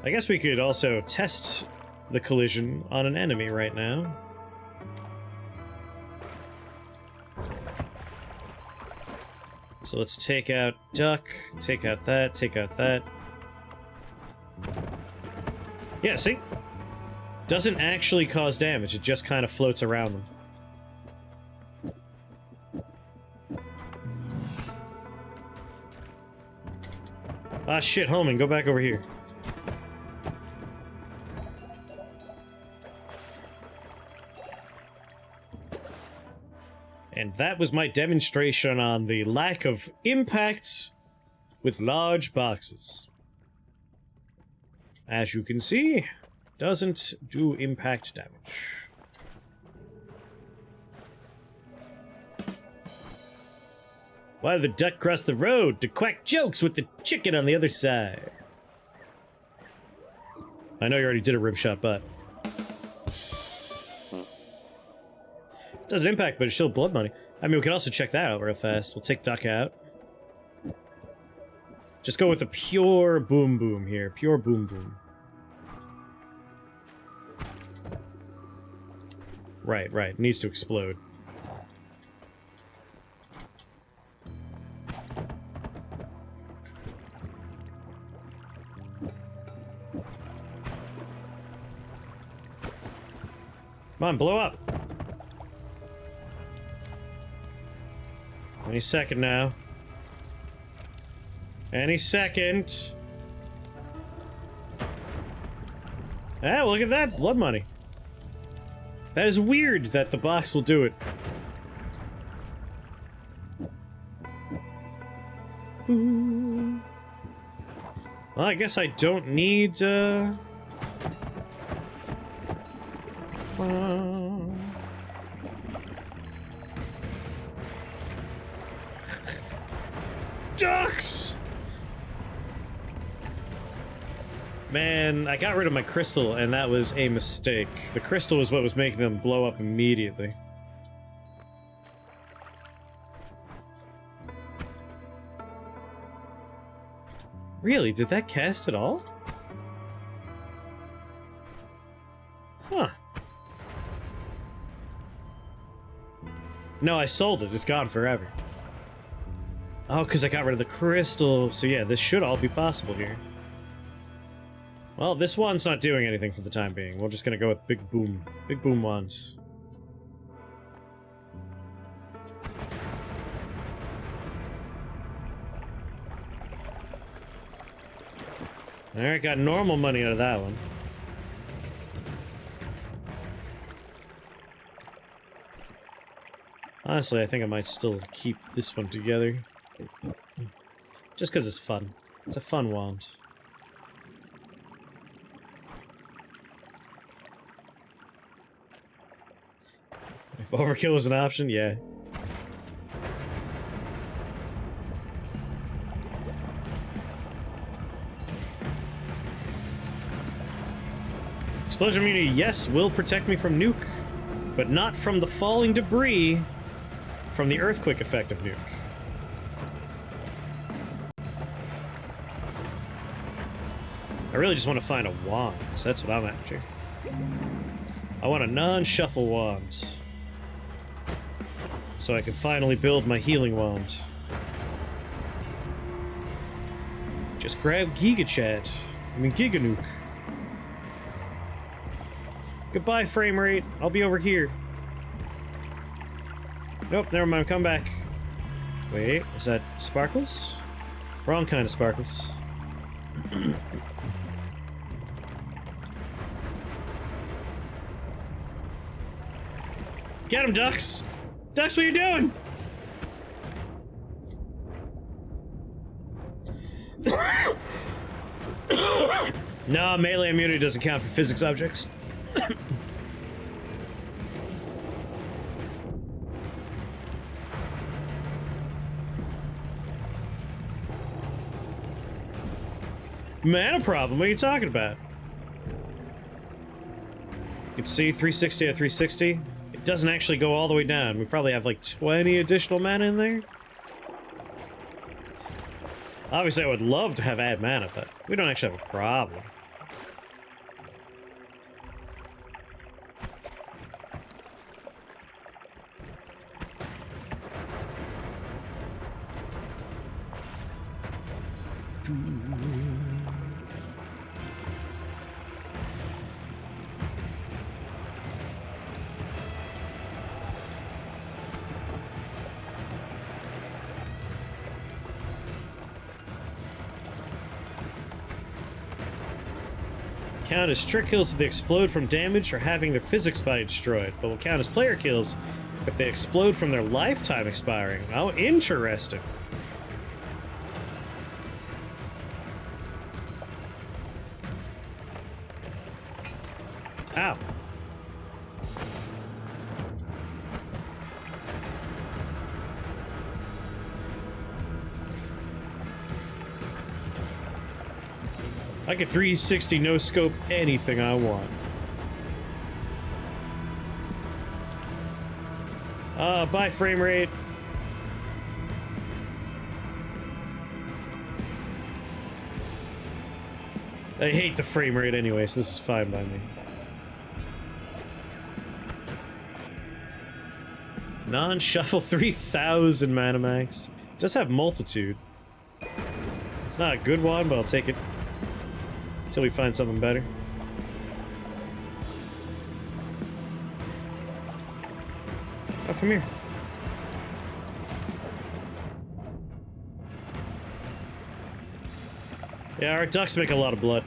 I guess we could also test the collision on an enemy right now. So let's take out duck, take out that, take out that. Yeah, see? Doesn't actually cause damage, it just kind of floats around them. Ah, shit, homing, go back over here. And that was my demonstration on the lack of impact with large boxes. As you can see, doesn't do impact damage. Why did the duck cross the road to quack jokes with the chicken on the other side? I know you already did a rimshot, but... It doesn't impact, but it's still blood money. I mean, we can also check that out real fast. We'll take duck out. Just go with a pure boom boom here. Pure boom boom. Right, right. It needs to explode. Come on, blow up! Any second now. Any second. Ah, well, look at that! Blood money. That is weird that the box will do it. Ooh. Well, I guess I don't need, ducks! Man, I got rid of my crystal, and that was a mistake. The crystal was what was making them blow up immediately. Really? Did that cast at all? Huh. No, I sold it. It's gone forever. Oh, because I got rid of the crystal. So yeah, this should all be possible here. Well, this wand's not doing anything for the time being. We're just gonna go with Big Boom. Big Boom wand. Alright, got normal money out of that one. Honestly, I think I might still keep this one together. Just because it's fun. It's a fun wand. If overkill is an option, yeah. Explosion immunity, yes, will protect me from nuke, but not from the falling debris from the earthquake effect of nuke. I really just want to find a wand, so that's what I'm after. I want a non-shuffle wand, so I can finally build my healing wand. Just grab Giga Chat. I mean Giga Nuke. Goodbye, frame rate. I'll be over here. Nope, never mind. Come back. Wait, is that sparkles? Wrong kind of sparkles. Get him, ducks! Ducks, what are you doing? No, melee immunity doesn't count for physics objects. Mana problem? What are you talking about? You can see 360 at 360. It doesn't actually go all the way down. We probably have like 20 additional mana in there. Obviously, I would love to have add mana, but we don't actually have a problem. Count as trick kills if they explode from damage or having their physics body destroyed, but will count as player kills if they explode from their lifetime expiring. Oh, interesting. Ow. I can 360 no scope anything I want. Bye frame rate. I hate the frame rate anyway, so this is fine by me. Non-shuffle 3000 mana max. Does have multitude. It's not a good one, but I'll take it until we find something better. Oh, come here. Yeah, our ducks make a lot of blood.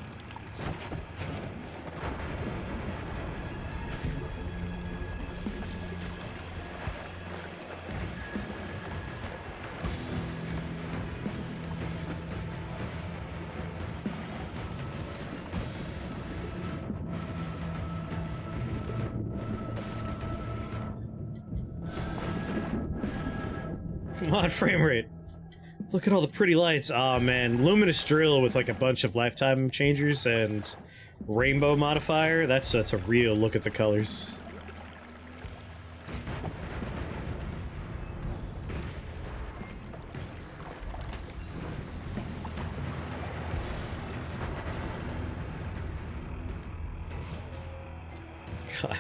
Come on, frame rate. Look at all the pretty lights. Aw, man. Luminous drill with like a bunch of lifetime changers and rainbow modifier. That's a real look at the colors. God.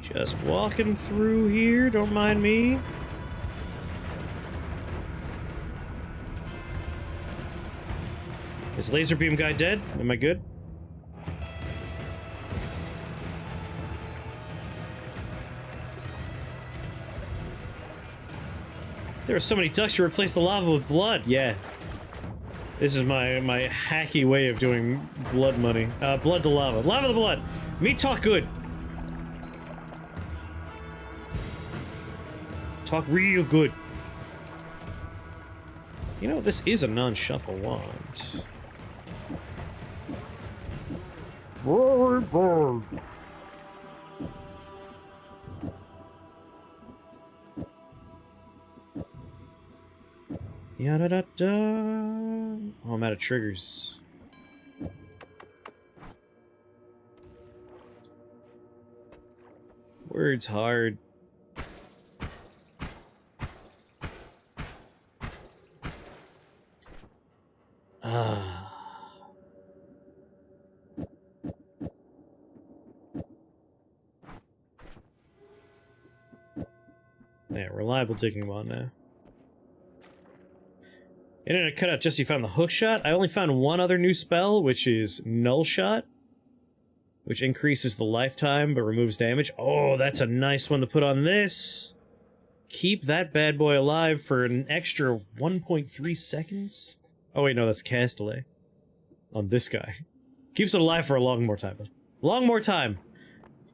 Just walking through here, don't mind me. Is laser beam guy dead? Am I good? There are so many ducks to replace the lava with blood, yeah. This is my hacky way of doing blood money. Blood to lava. Lava to blood! Me talk good! Talk real good. You know, this is a non-shuffle wand. Yada-da-da. Oh, I'm out of triggers. Words hard. Yeah, reliable digging wand now. Internet cut out just you found the hook shot. I only found one other new spell, which is Null Shot, which increases the lifetime but removes damage. Oh, that's a nice one to put on this. Keep that bad boy alive for an extra 1.3 seconds. Oh wait, no, that's cast delay on this guy. Keeps it alive for a long more time. Long more time.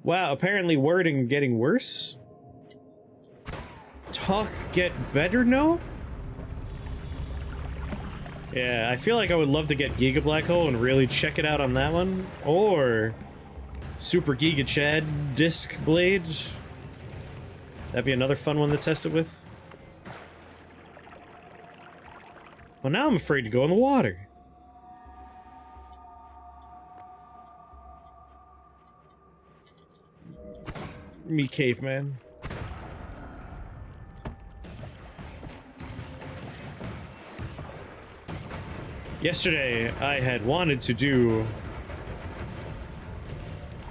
Wow, apparently wording getting worse. Talk get better, no? Yeah, I feel like I would love to get Giga Black Hole and really check it out on that one. Or Super Giga Chad Disc Blade. That'd be another fun one to test it with. Well, now I'm afraid to go in the water. Me caveman. Yesterday, I had wanted to do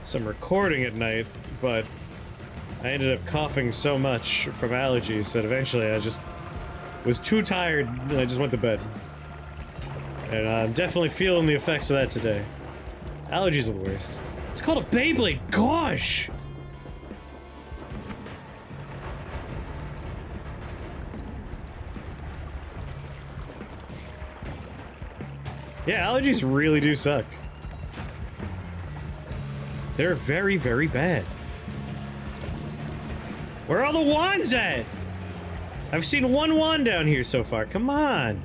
some recording at night, but I ended up coughing so much from allergies that eventually I just was too tired and I just went to bed. And I'm definitely feeling the effects of that today. Allergies are the worst. It's called a Beyblade, gosh! Yeah, allergies really do suck. They're very, very bad. Where are all the wands at? I've seen one wand down here so far. Come on.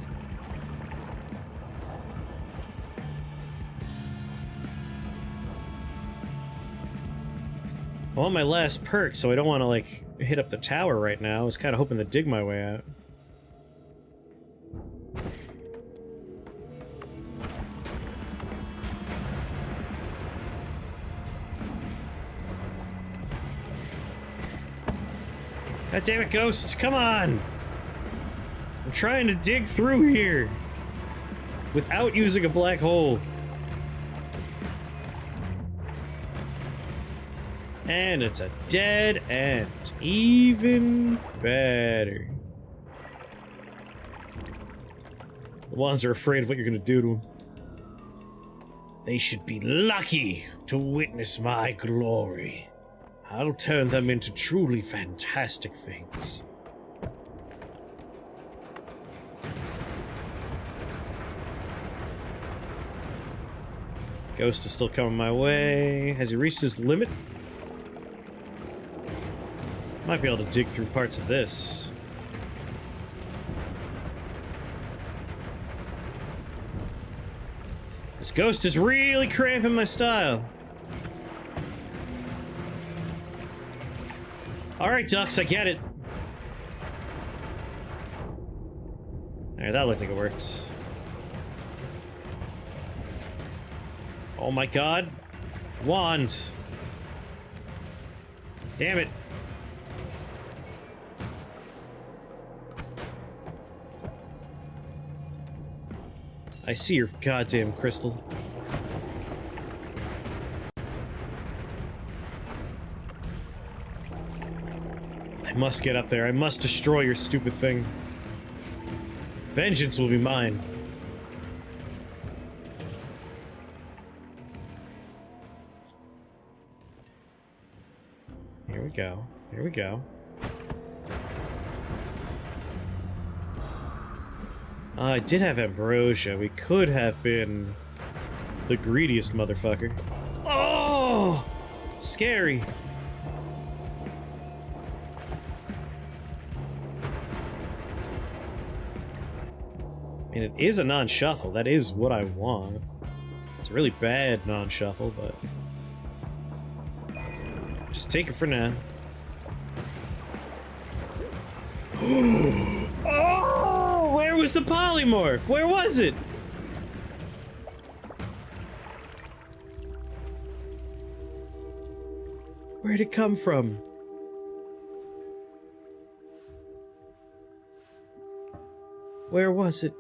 I'm on my last perk, so I don't want to, like, hit up the tower right now. I was kind of hoping to dig my way out. God damn it, ghosts, come on! I'm trying to dig through here without using a black hole. And it's a dead end. Even better. The ones are afraid of what you're gonna do to them. They should be lucky to witness my glory. I'll turn them into truly fantastic things. Ghost is still coming my way. Has he reached his limit? Might be able to dig through parts of this. This ghost is really cramping my style. Alright, ducks, I get it. Alright, that looked like it worked. Oh my god. Wand. Damn it. I see your goddamn crystal. I must get up there. I must destroy your stupid thing. Vengeance will be mine. Here we go. Here we go. I did have ambrosia. We could have been the greediest motherfucker. Oh! Scary. And it is a non-shuffle. That is what I want. It's a really bad non-shuffle, but... just take it for now. Oh! Where was the polymorph? Where was it? Where'd it come from? Where was it?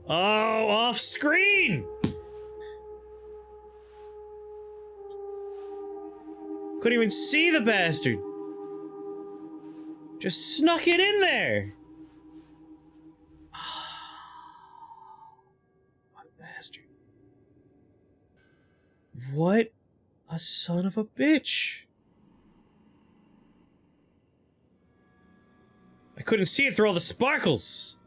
Oh, off screen! Couldn't even see the bastard. Just snuck it in there. What a bastard. What a son of a bitch. I couldn't see it through all the sparkles.